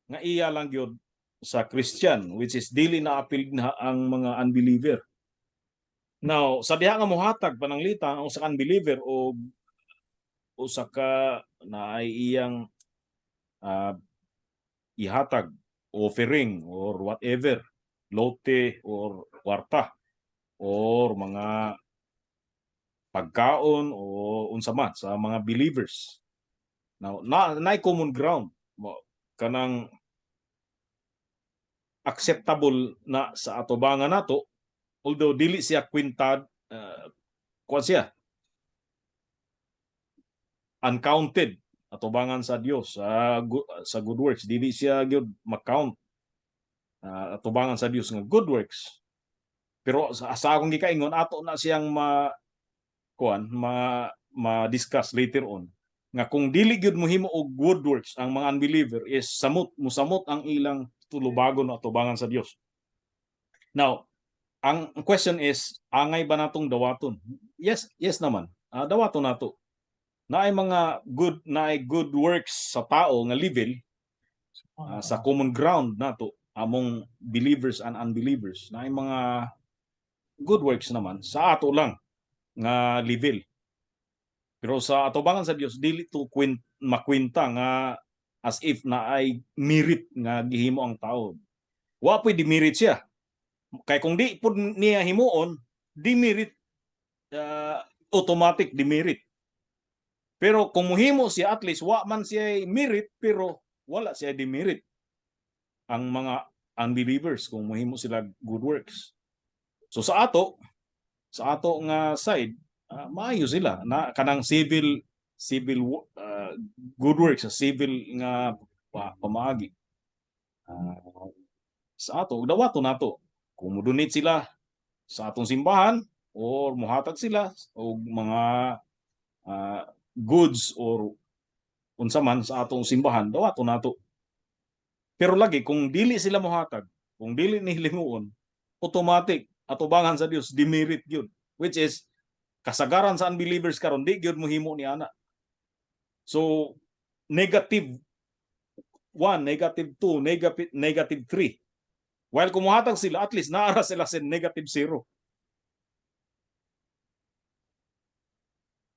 nga iya lang gyud sa Christian, which is dili na appeal na ang mga unbeliever. Now, sa diha nga mohatag pananglita ang usa ka unbeliever o usa ka na ay iyang ihatag offering or whatever, lote or kwarta or mga pagkaon o unsa man sa mga believers. Now, na common ground mo kanang acceptable na sa atubangan nato, although dili siya kwintad kuan siya uncounted atubangan sa Dios sa good works, dili siya gyud ma-count atubangan sa Dios nga good works. Pero sa akong gikaingon ato na siyang ma-discuss later on nga kung dili gyud mohimo og good works ang mga unbeliever is musamot ang ilang tulubagon o atubangan sa Dios. Now, ang question is, angay ba natong dawaton? Yes naman. Dawaton nato. Naay mga good works sa tao nga level sa common ground nato among believers and unbelievers. Naay mga good works naman sa ato lang nga level. Pero sa atubangan sa Dios dili to makwinta nga as if na ay merit nga gihimo ang tao. Wa pwede merit siya. Kay kung di pud niya himuon, demerit, automatic demerit. Pero kung mohimo siya, at least wa man siya merit pero wala siya demerit. Ang mga unbelievers kung mohimo sila good works. So sa ato nga side, maayo sila na kanang civil good works, civil nga pamaagi. Sa ato dawaton nato kung mo-donate sila sa atong simbahan or muhatag sila og mga goods or unsa man sa atong simbahan, dawaton nato. Pero lagi kung dili sila mohatag, kung dili ni hilinguon, automatic atubangan sa Dios demerit gyud, which is kasagaran sa unbelievers karon di gyud mohimo ni ana. So negative 1, negative 2, negative 3. While kumuhatag sila, at least naara sila sa negative 0.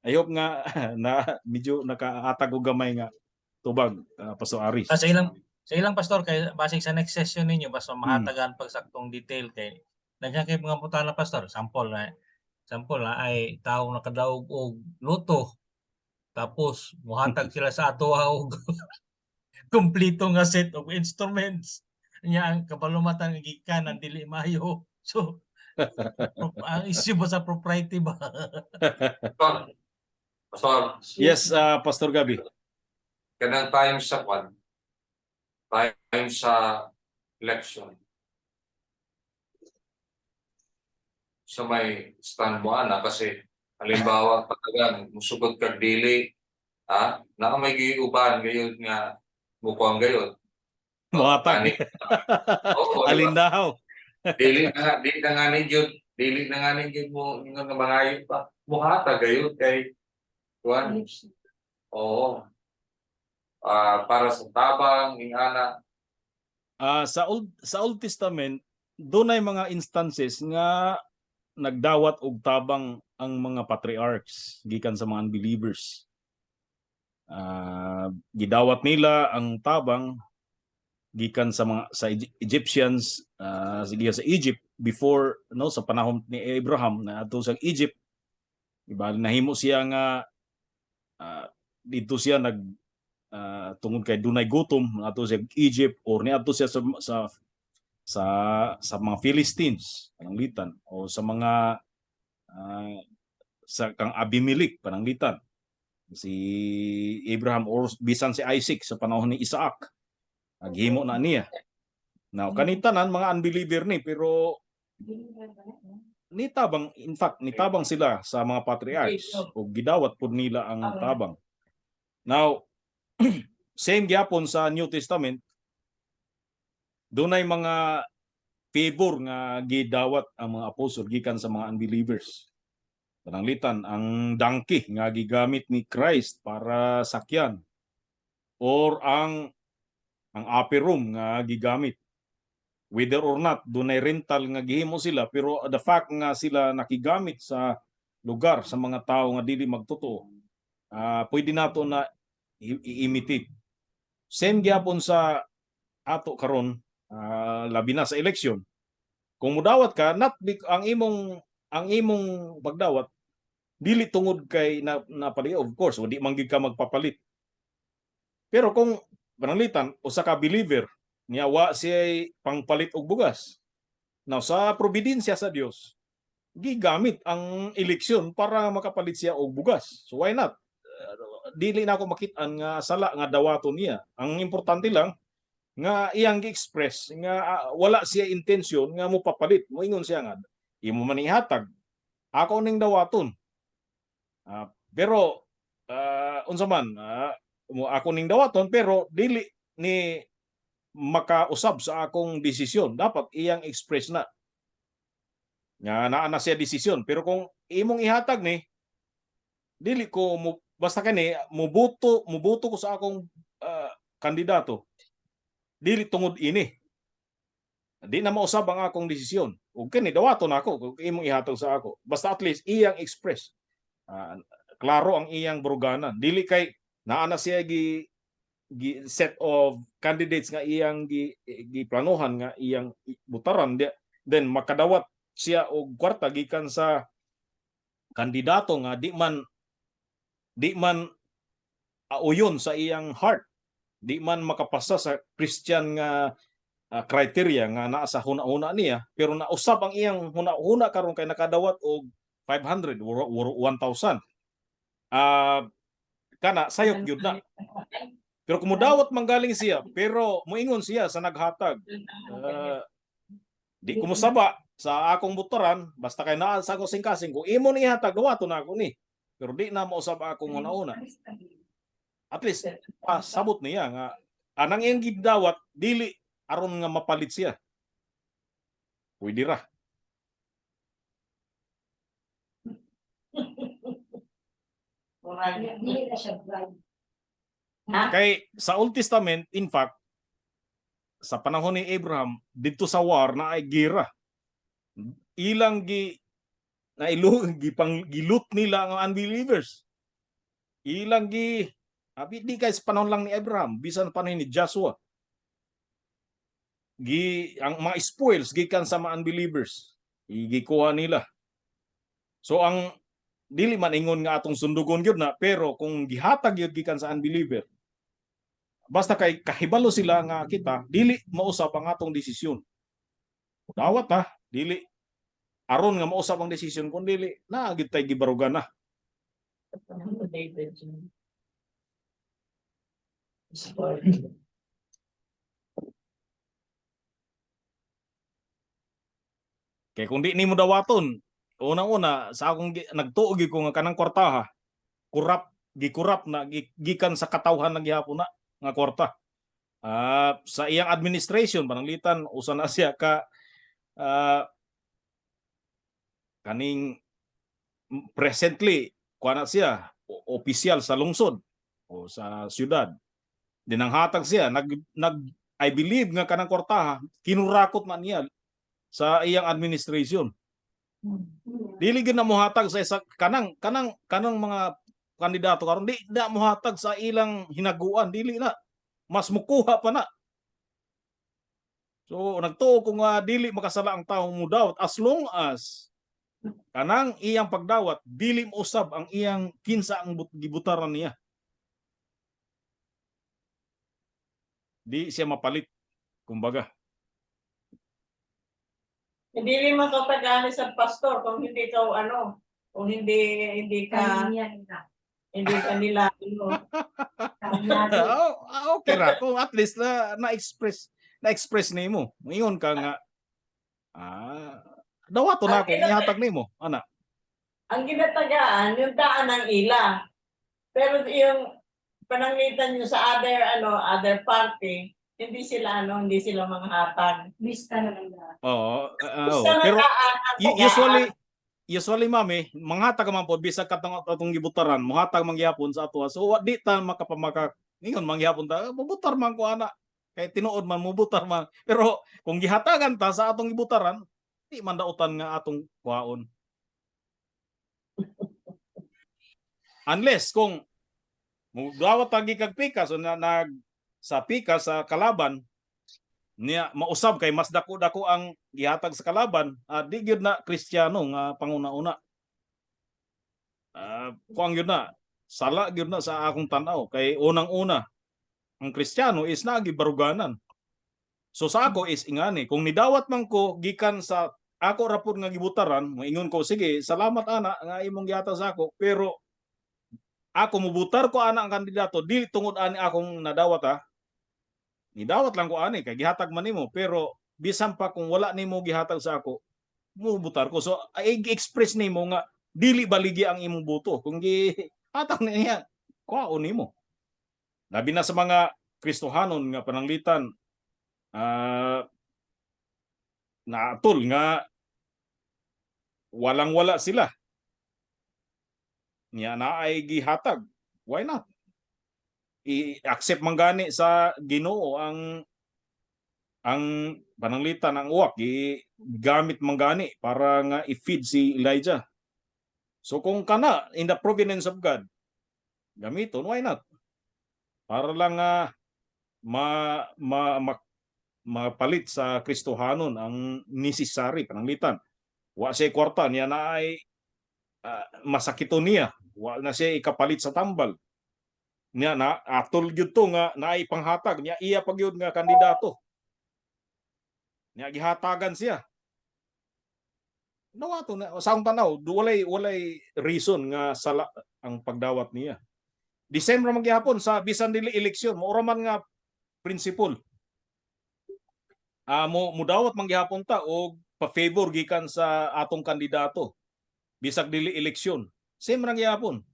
I hope nga na medyo nakaatag og gamay nga tubag, Pastor Aris. Sa ilang pastor kay basig sa next session ninyo basta mahatagan pagsaktong detail kay nandiyan kay mga putana pastor, sample na ay taong nakadaog og luto tapos muhatag sila sa ato og kompleto nga set of instruments nya ang kabalumatan nga gikan dili maayo. So ang issue ba sa propriety ba? Pastor, Yes, Pastor Gabi. kanang time sa election. Sa may stand mo ana kasi halimbawa patagan musugod kag dili na may giuban gayon nga mukuang gayon. Muhatag. Ani. Oo, di ba? Alin daw? Dili na nga ninyo mo nga mangayon pa. Muhatag gayon kay kuan. Oo. Para sa tabang ingana. Sa Old Testament, doon ay mga instances nga nagdawat og tabang ang mga patriarchs gikan sa mga unbelievers. Gidawat nila ang tabang gikan sa Egyptians, sige sa Egypt before no sa panahon ni Abraham na ato sa Egypt. Ibali nahimo siya nga dito siya tungod kay dunay gutom ato sa Egypt or ni ato siya sa mga Philistines pananglitan o sa mga sa kang Abimelech pananglitan si Abraham or bisan si Isaac sa panahon ni Isaac naghimo na niya. Now kanitanan mga unbeliever ni pero nitabang sila sa mga patriarchs o gidawat pud nila ang tabang. Now same gyapon sa New Testament dunay mga favor nga gidawat ang mga apostol gikan sa mga unbelievers. Pananglitan ang donkey nga gigamit ni Christ para sakyan or ang upper room nga gigamit. Whether or not dunay rental nga gihimo sila pero the fact nga sila nakigamit sa lugar sa mga tao nga dili magtotoo, pwede nato na i-imitate. Same gyapon sa ato karon, labi na sa election. Kung mudawat ka, ang imong pagdawat dili tungod kay napali, of course, o di manggid ka magpapalit. Pero kung pananglitan usa ka believer niya wa siya pangpalit og bugas. Now sa probidinsya sa Dios, gigamit ang eleksyon para makapalit siya og bugas. So why not? Dili na ako makit-an nga sala nga dawaton niya. Ang importante lang nga iyang gi-express nga wala siya intensyon nga mo papalit. Moingon siya nga imo man ihatag. Ako ning dawaton. Pero unsa man ako ning dawaton pero dili ni makausab sa akong desisyon. Dapat iyang express na. Nga naa na siya desisyon. Pero kung imong ihatag ni dili ko basta kani mubuto ko sa akong kandidato. Dili tungod ini. Di na mausab ang akong desisyon. Ug kani dawaton ako kung imong ihatag sa ako. Basta at least iyang express. Klaro ang iyang brugana. Dili kay naa na siya set of candidates nga iyang giplanuhan nga iyang butaran, then makadawat siya og kwarta gikan sa kandidato nga di man auyon sa iyang heart, di man makapasa sa Christian nga criteria nga naa sa huna-huna niya, pero nausab ang iyang huna-huna karon kay nakadawat og 500 or 1,000. Kana sayop gyud na. Pero kung mudawat manggaling siya, pero moingon siya sa naghatag, di ko musaba sa akong butaran, basta kay naa sa akong singkasing, kung imo ni ihatag, dawaton na ako ni. Pero di na mausab akong una-una. At least, sabot niya nga, anang iyang gidawat, dili aron nga mapalit siya. Pwede ra. Kay sa Old Testament, in fact, sa panahon ni Abraham, dito sa war na ay gira. Ilang gilut nila ang unbelievers. Ilang di kay sa panahon lang ni Abraham, bisan panahon ni Joshua. Ang mga spoils gikan sa mga unbelievers, gikuha nila. So ang dili man ingon nga atong sundugon gyud na, pero kung gihatag gyud gikan sa unbeliever, basta kay kahibalo sila nga kita, dili mausab ang atong desisyon. Dawat dili aron nga mausab ang desisyon kun dili na gid tay gibarugan na. Kay kung di nimo dawaton, unang-una sa akong nagtuo gyud ko nga kanang kwartaha, gikurap na gikan sa katawhan ng gihapon na nga kwarta. sa iyang administration pananglitan usa na siya ka ah, kaning presently kuha na siya opisyal sa lungsod o sa syudad. Dinanghatag siya I believe nga kanang kwartaha kinurakot man niya sa iyang administration. Dili gyud na mohatag sa isa kanang mga kandidato karon di na mohatag sa ilang hinaguan, dili na mas mukuha pa na. So nagtuo ko nga dili makasala ang tawo mudawat as long as kanang iyang pagdawat dili mo usab ang iyang kinsa ang gibutaran niya. Di siya mapalit kumbaga. Hindi rin makapag-ano sa pastor kung hindi ka kung hindi ka nila Okay ra kung at least na-express nimo. Ingon ka nga dawato na ako ihatag nimo ana. ang ginatagaan yung daan ng ila. Pero yung pananglitan nyo sa other party, hindi sila mga hatag. Lista na lang na. Oo, Basta pero usually usually mami manghatag man pod bisag katong atong gibutaran mohatag man gyapon sa ato. So di ta makapamaka ingon man gyapon ta mubutar man ko ana kay tinuod man mubutar man. Pero kung gihatagan ta sa atong gibutaran di man dautan nga atong kuhaon. Unless kung dawat tagi kag pika so sa pika sa kalaban niya mausab kay mas dako-dako ang gihatag sa kalaban di gyud na Kristiyano nga panguna-una. Kuang gyud na sala gyud na sa akong tan-aw kay unang-una ang Kristiyano is nagibaruganan. So sa ako is ingani kung nidawat man ko gikan sa ako ra pud nga gibutaran moingon ko sige salamat ana nga imong gihatag sa ako pero ako mubutar ko ana ang kandidato dili tungod ani akong nadawat Nidawat lang ko ani kay gihatag man nimo pero bisan pa kung wala nimo gihatag sa ako mubutar ko. So i-express nimo nga dili baligi ang imong boto kung gihatag niya kuhaon nimo. Labi na sa mga Kristohanon nga pananglitan naatol nga walang-wala sila. Niya na ay gihatag. Why not? I-accept man gani sa Ginoo ang pananglitan ang uwak gamit man gani para nga i-feed si Elijah. So kung kana in the providence of God gamiton, why not? Para lang mapalit sa Kristohanon ang necessary pananglitan. Wa siya kwarta niya na ay masakito niya. Wa na siya ikapalit sa tambal. Niya na atol gyud to nga naay panghatag niya iya pag yun nga kandidato. Niya gihatagan siya. Nawato na sa akong tanaw, walay reason nga sala ang pagdawat niya. December man gihapon sa bisan dili eleksyon, maura man nga principle. Mo dawat man gihapon ta og pa-favor gikan sa atong kandidato. Bisag dili eleksyon. Same ra gihapon.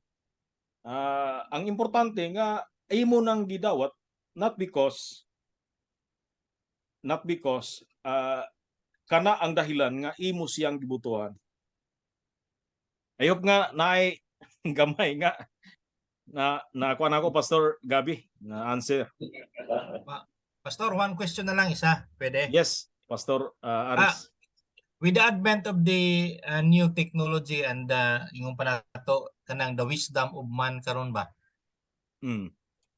Ang importante nga imo nang gidawat not because kana ang dahilan nga imo siyang gibutuhan. I hope nga naay gamay nga na kuan ako Pastor Gabi na answer. Pastor, one question na lang isa, pwede? Yes, Pastor Aris. With the advent of the new technology and yung panato kanang the wisdom of man karon ba?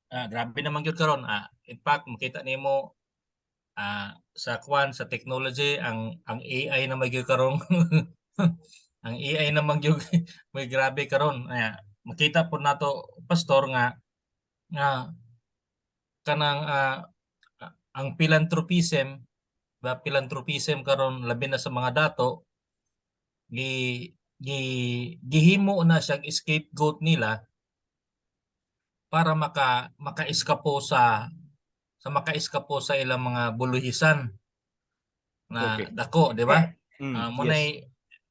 Grabe naman gyud karon. In fact, makita nimo sa technology ang AI na magyud karon. Ang AI na magyud may grabe karon. Makita po nato Pastor nga kanang ang philanthropism karon labi na sa mga dato gihimo na siyang scapegoat nila para maka-eskapo sa ilang mga buluhisan na dako, di ba? Munay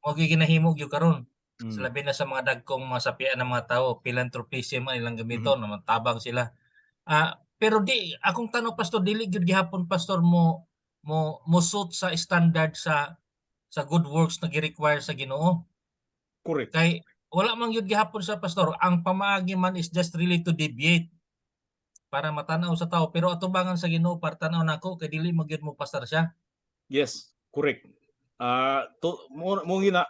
mo ginahimo gyud karon. Sa labi na sa mga dagkong masapian ng mga tao, philanthropism ang ilang gamiton, tabang sila. pero di akong tanong pastor dili gyud gihapon pastor mo suit sa standard sa good works na gi-require sa Ginoo. Correct. Kay wala man gyud gihapon sa pastor, ang pamaagi man is just really to deviate para matanaw sa tao, pero atubangan sa Ginoo para tanaw nako kay dili mo gyud mo pastor siya. Yes, correct. Mo gina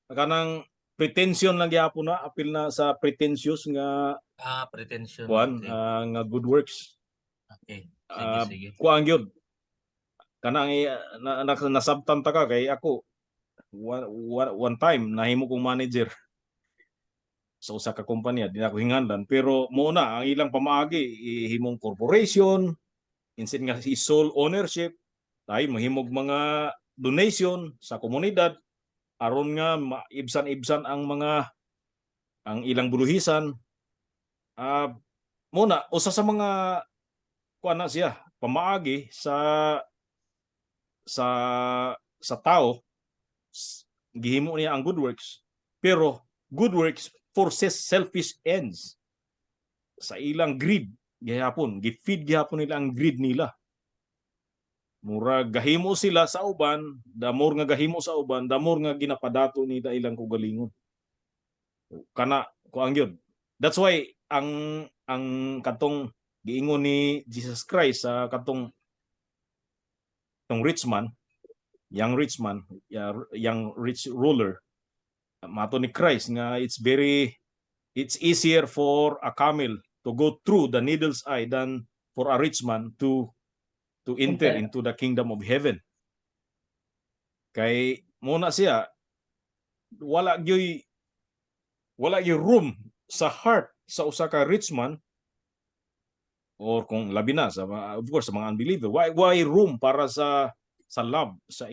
kanang pretension lang gyapon na apil na sa pretentious nga Pretension. kuan Okay. nga good works. Okay. Sige, Ah, sige. kuan gyud kanang nasabtan ta ka kay ako one time nahimo kong manager sa usa ka kumpanya di na ako hinganlan pero mo na ang ilang pamaagi ihimong corporation instead nga si sole ownership tayo mahimog mga donation sa komunidad aron nga maibsan-ibsan ang ilang buluhisan. Muna usa sa mga kuan na siya pamaagi sa sa tao gihimo niya ang good works pero good works forces selfish ends sa ilang greed gihapon gifeed gihapon nila ang greed nila mura gahimo sila sa uban the more nga gahimo sa uban the more nga ginapadato nila ilang kugalingon kana kuang yun that's why ang katong giingon ni Jesus Christ sa katong rich man young rich ruler mato ni Christ nga it's easier for a camel to go through the needle's eye than for a rich man to enter into the kingdom of heaven. Kay muna siya wala gyoy room sa heart sa usa ka rich man or kung labi na sa of course sa mga unbeliever why room para sa love sa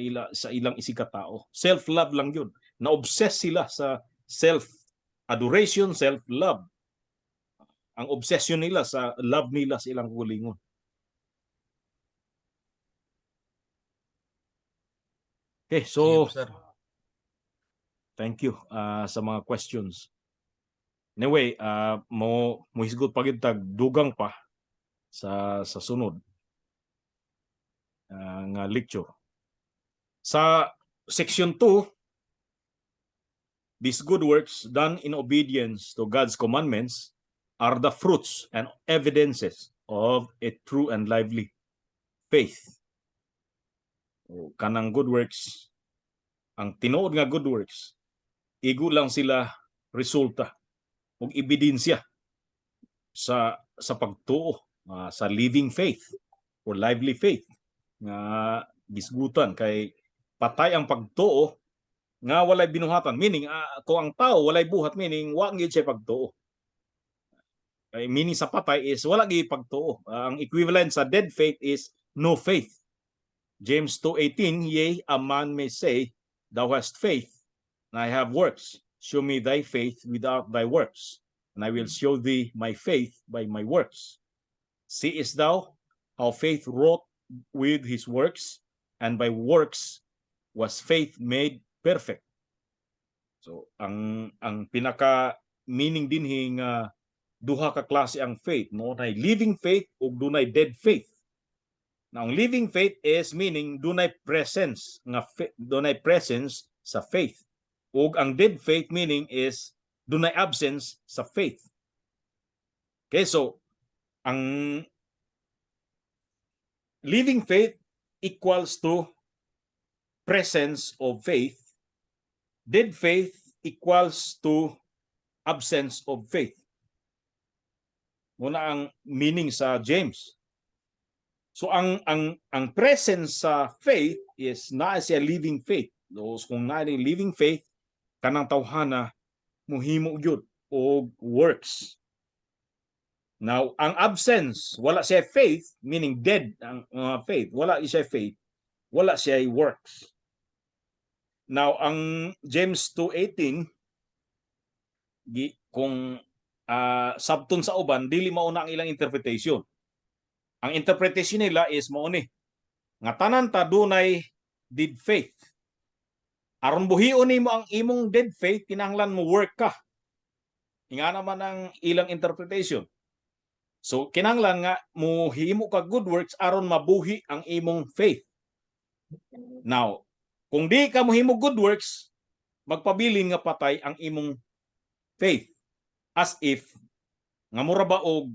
ilang isikatao. Self-love lang yun. Na-obsess sila sa self-adoration, self-love. Ang obsession nila sa love nila sa ilang kulingon. Okay, so Sige, pastor. thank you sa mga questions. Anyway, mo hisgot pa gyud tag dugang pa sa sunod nga lecture. Sa section 2, these good works done in obedience to God's commandments are the fruits and evidences of a true and lively faith. Kanang good works, ang tinuod nga good works, igo lang sila resulta o ebidensya sa pagtuo sa living faith or lively faith nga gisgutan kay patay ang pagtuo nga walay binuhatan meaning kung ang tao walay buhat meaning wa gyud siya pagtuo. Meaning sa patay is wala gyud pagtuo. Ang equivalent sa dead faith is no faith. James 2:18, yea, a man may say, thou hast faith, and I have works. Show me thy faith without thy works, and I will show thee my faith by my works. Seest thou how faith wrought with his works, and by works was faith made perfect. So ang pinaka meaning dinhi nga duha ka klase ang faith, no? Nay living faith ug dunay dead faith. Now, ang living faith is meaning dunay presence sa faith. Ug ang dead faith meaning is dunay absence sa faith. Okay, so ang living faith equals to presence of faith. Dead faith equals to absence of faith. Muna ang meaning sa James. So ang presence sa faith is naa siya living faith. So kung naa ni living faith kanang tawhana muhimo gyud og works. Now, ang absence, wala siya faith, meaning dead ang faith. Wala siya faith, wala siya works. Now, ang James 2:18 kung sabton sa uban dili mao na ang ilang interpretation. Ang interpretation nila is mao ni nga tanan ta dunay dead faith. Aron buhion nimo ang imong dead faith kinahanglan mo work ka. Inga naman ang ilang interpretation. So kinahanglan nga muhimo ka good works aron mabuhi ang imong faith. Now, kung di ka mohimo good works, magpabilin nga patay ang imong faith, as if nga mura ba og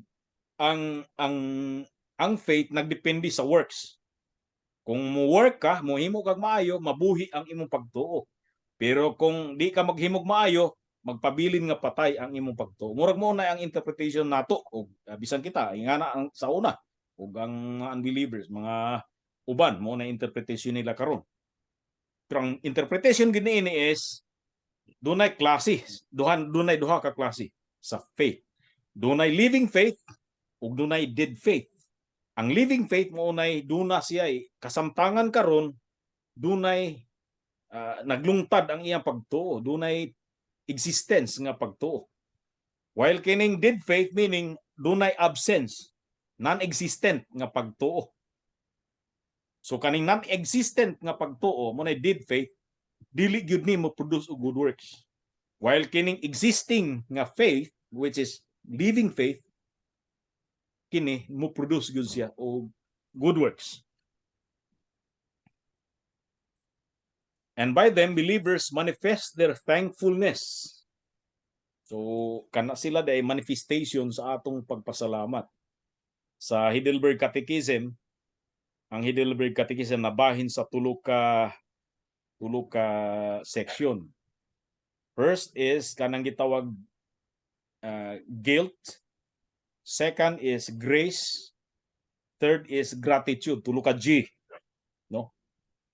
ang faith nagdepende sa works. Kung mo work ka, mohimo kag maayo, mabuhi ang imong pagtuo. Pero kung di ka maghimog maayo, magpabilin nga patay ang imong pagtuo. Murag mo na ang interpretation nato og bisan kita ingana ang sa una ug ang mga unbelievers, mga uban mo na interpretation nila karon. Pero ang interpretation gini ini is dunay klase, dunay duha ka klase sa faith. Dunay living faith ug dunay dead faith. Ang living faith mo unay duna siya kasamtangan karon, dunay naglungtad ang iyang pagtuo, dunay existence nga pagtuo. While kining dead faith meaning dunay absence, non-existent nga pagtuo. So kaning non-existent nga pagtuo mo na dead faith, dili gyud ni mo produce og good works. While kining existing nga faith, which is living faith, kini mo produce gyud siya og good works. And by them, believers manifest their thankfulness. So, kana sila day manifestation sa atong pagpasalamat. Sa Heidelberg Catechism, ang Heidelberg Catechism nabahin sa tulo ka section. First is kanang gitawag guilt. Second is grace. Third is gratitude. Tulo ka G. No?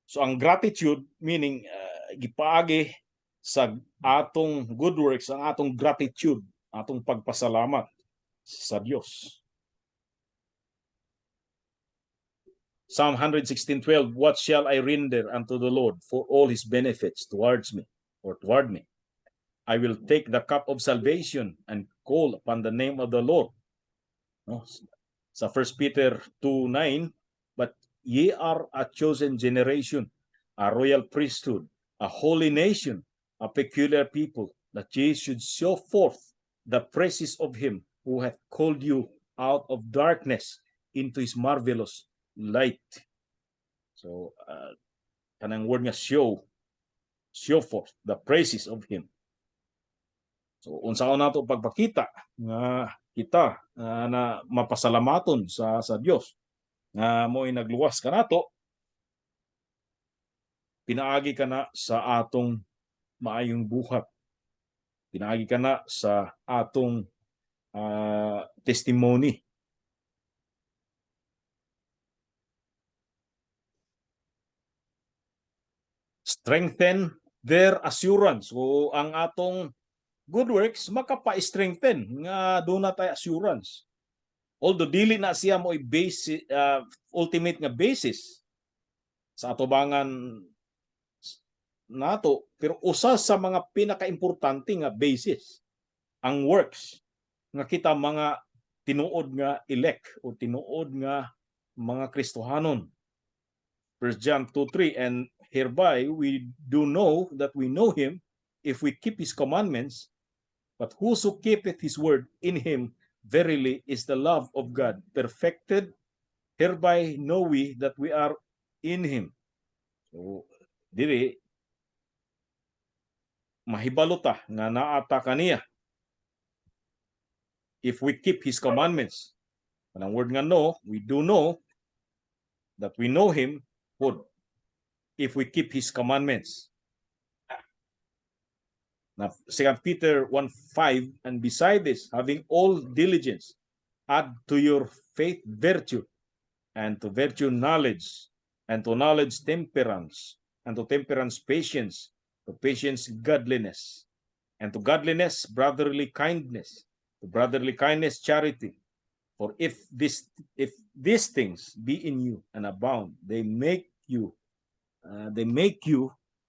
So ang gratitude meaning gipaagi sa atong good works, ang atong gratitude, atong pagpasalamat sa Dios. Psalm 116:12, what shall I render unto the Lord for all his benefits toward me? I will take the cup of salvation and call upon the name of the Lord. No? Sa 1 Peter 2:9, but ye are a chosen generation, a royal priesthood, a holy nation, a peculiar people, that ye should show forth the praises of him who hath called you out of darkness into his marvelous light. So, kanang word nga show forth the praises of him. So, unsaon nato pagpakita nga kita na mapasalamaton sa Dios nga mo'y nagluwas kanato, pinaagi ka na sa atong maayong buhat. Pinaagi ka na sa atong testimony. Strengthen their assurance. So ang atong good works makapa-strengthen nga doon na tayo assurance. Although dili na siya mo'y basic, ultimate nga basis sa atubangan nato, pero usa sa mga pinaka-importante nga basis ang works nga kita mga tinuod nga elect o tinuod nga mga Kristohanon. 1 John 2:3, and hereby we do know that we know him if we keep his commandments, but whoso keepeth his word, in him verily is the love of God perfected. Hereby know we that we are in him. So diri mahibalota nga naata kaniya if we keep his commandments. Ang word nga no, we do know that we know him if we keep his commandments. Now, 2 Peter 1:5, and beside this, having all diligence, add to your faith virtue, and to virtue knowledge, and to knowledge temperance, and to temperance patience, to patience godliness, and to godliness brotherly kindness, to brotherly kindness charity. For if these things be in you and abound, they make you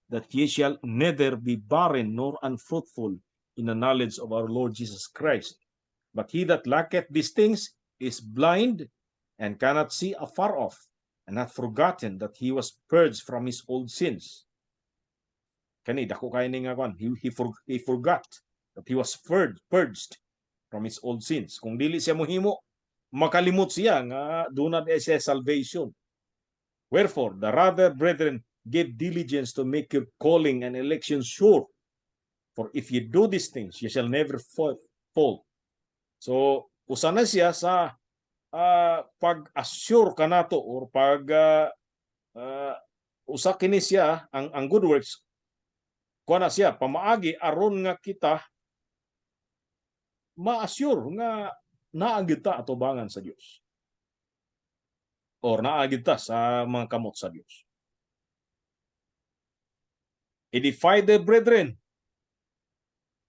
that ye shall neither be barren nor unfruitful in the knowledge of our Lord Jesus Christ. But he that lacketh these things is blind and cannot see afar off, and hath forgotten that he was purged from his old sins. Kani dako kay ni nga kwan, he forgot that he was purged from his old sins. Kung dili siya mohimo makalimot siya nga do not siya salvation. Wherefore, the rather, brethren, give diligence to make your calling and election sure. For if you do these things, you shall never fall. So, usa na siya sa pag-assure ka nato or pag usa kini siya ang good works kuha na siya pamaagi aron nga kita ma-assure nga naagid ta atubangan sa Dios or naagid ta sa mga kamot sa Dios. Edify the brethren.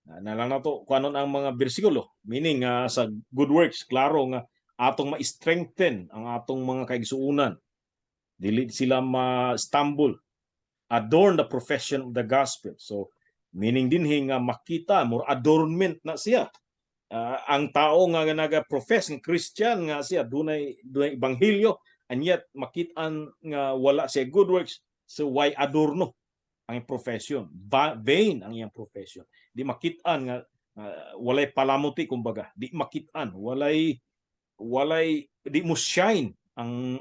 Nalang na to kung ang mga bersikulo, meaning sa good works, klaro nga atong ma-strengthen ang atong mga kaigsuunan. Dili sila ma-stumble. Adorn the profession of the gospel. So, meaning din nga makita, more adornment na siya. Ang tao nga naga-profess ng Christian nga siya, dunay ebanghelyo, and yet makitaan nga wala siya good works, so why adorno ang profession? Vain ang iyang profession. Di makitaan nga walay palamuti kumbaga. Di makitaan, walay di mo shine ang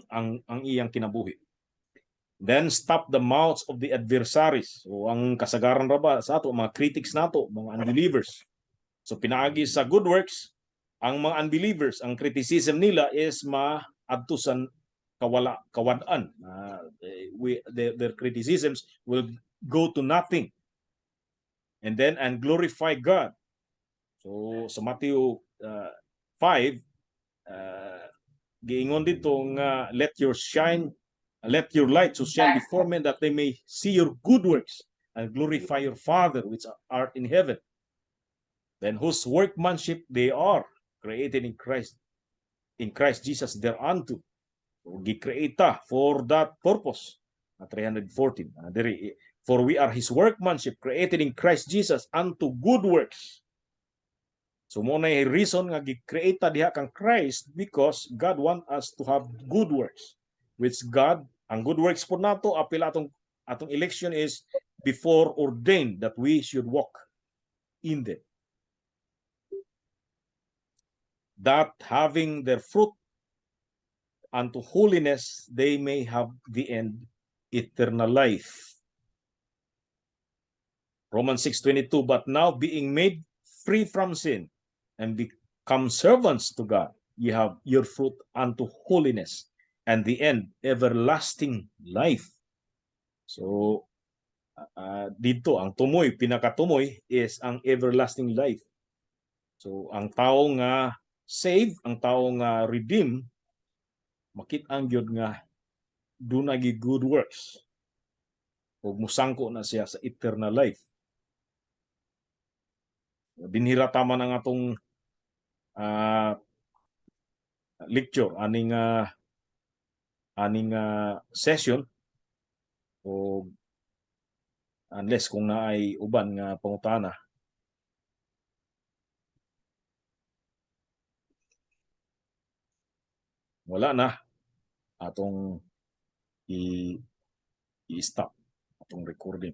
iyang kinabuhi. Then stop the mouths of the adversaries. So ang kasagaran ra ba sa ato mga critics nato, mga unbelievers. So pinaagi sa good works, ang mga unbelievers, ang criticism nila is maadto sa kawadan. Their criticisms will go to nothing. And glorify God. So sa Matthew 5, giingon dito nga let your light so shine before men that they may see your good works and glorify your Father which art in heaven. Then whose workmanship they are created in Christ Jesus thereunto. So gi-create for that purpose. 314. For we are his workmanship created in Christ Jesus unto good works. So mo na reason nga gi-create diha kang Christ because God want us to have good works. Which God, ang good works po nato apil atong election is before ordained that we should walk in them. That having their fruit unto holiness, they may have the end eternal life. Romans 6:22, but now being made free from sin and become servants to God, ye have your fruit unto holiness and the end everlasting life. So dito ang tumoy, pinakatumoy is ang everlasting life. So ang tao nga save, ang tao nga redeem, makit-ang gyud nga dunay good works. Ug musangko na siya sa eternal life. Dinhira tama ng atong lecture, aning session. O unless kung naay uban nga pangutana. Wala na atong i-stop atong recording.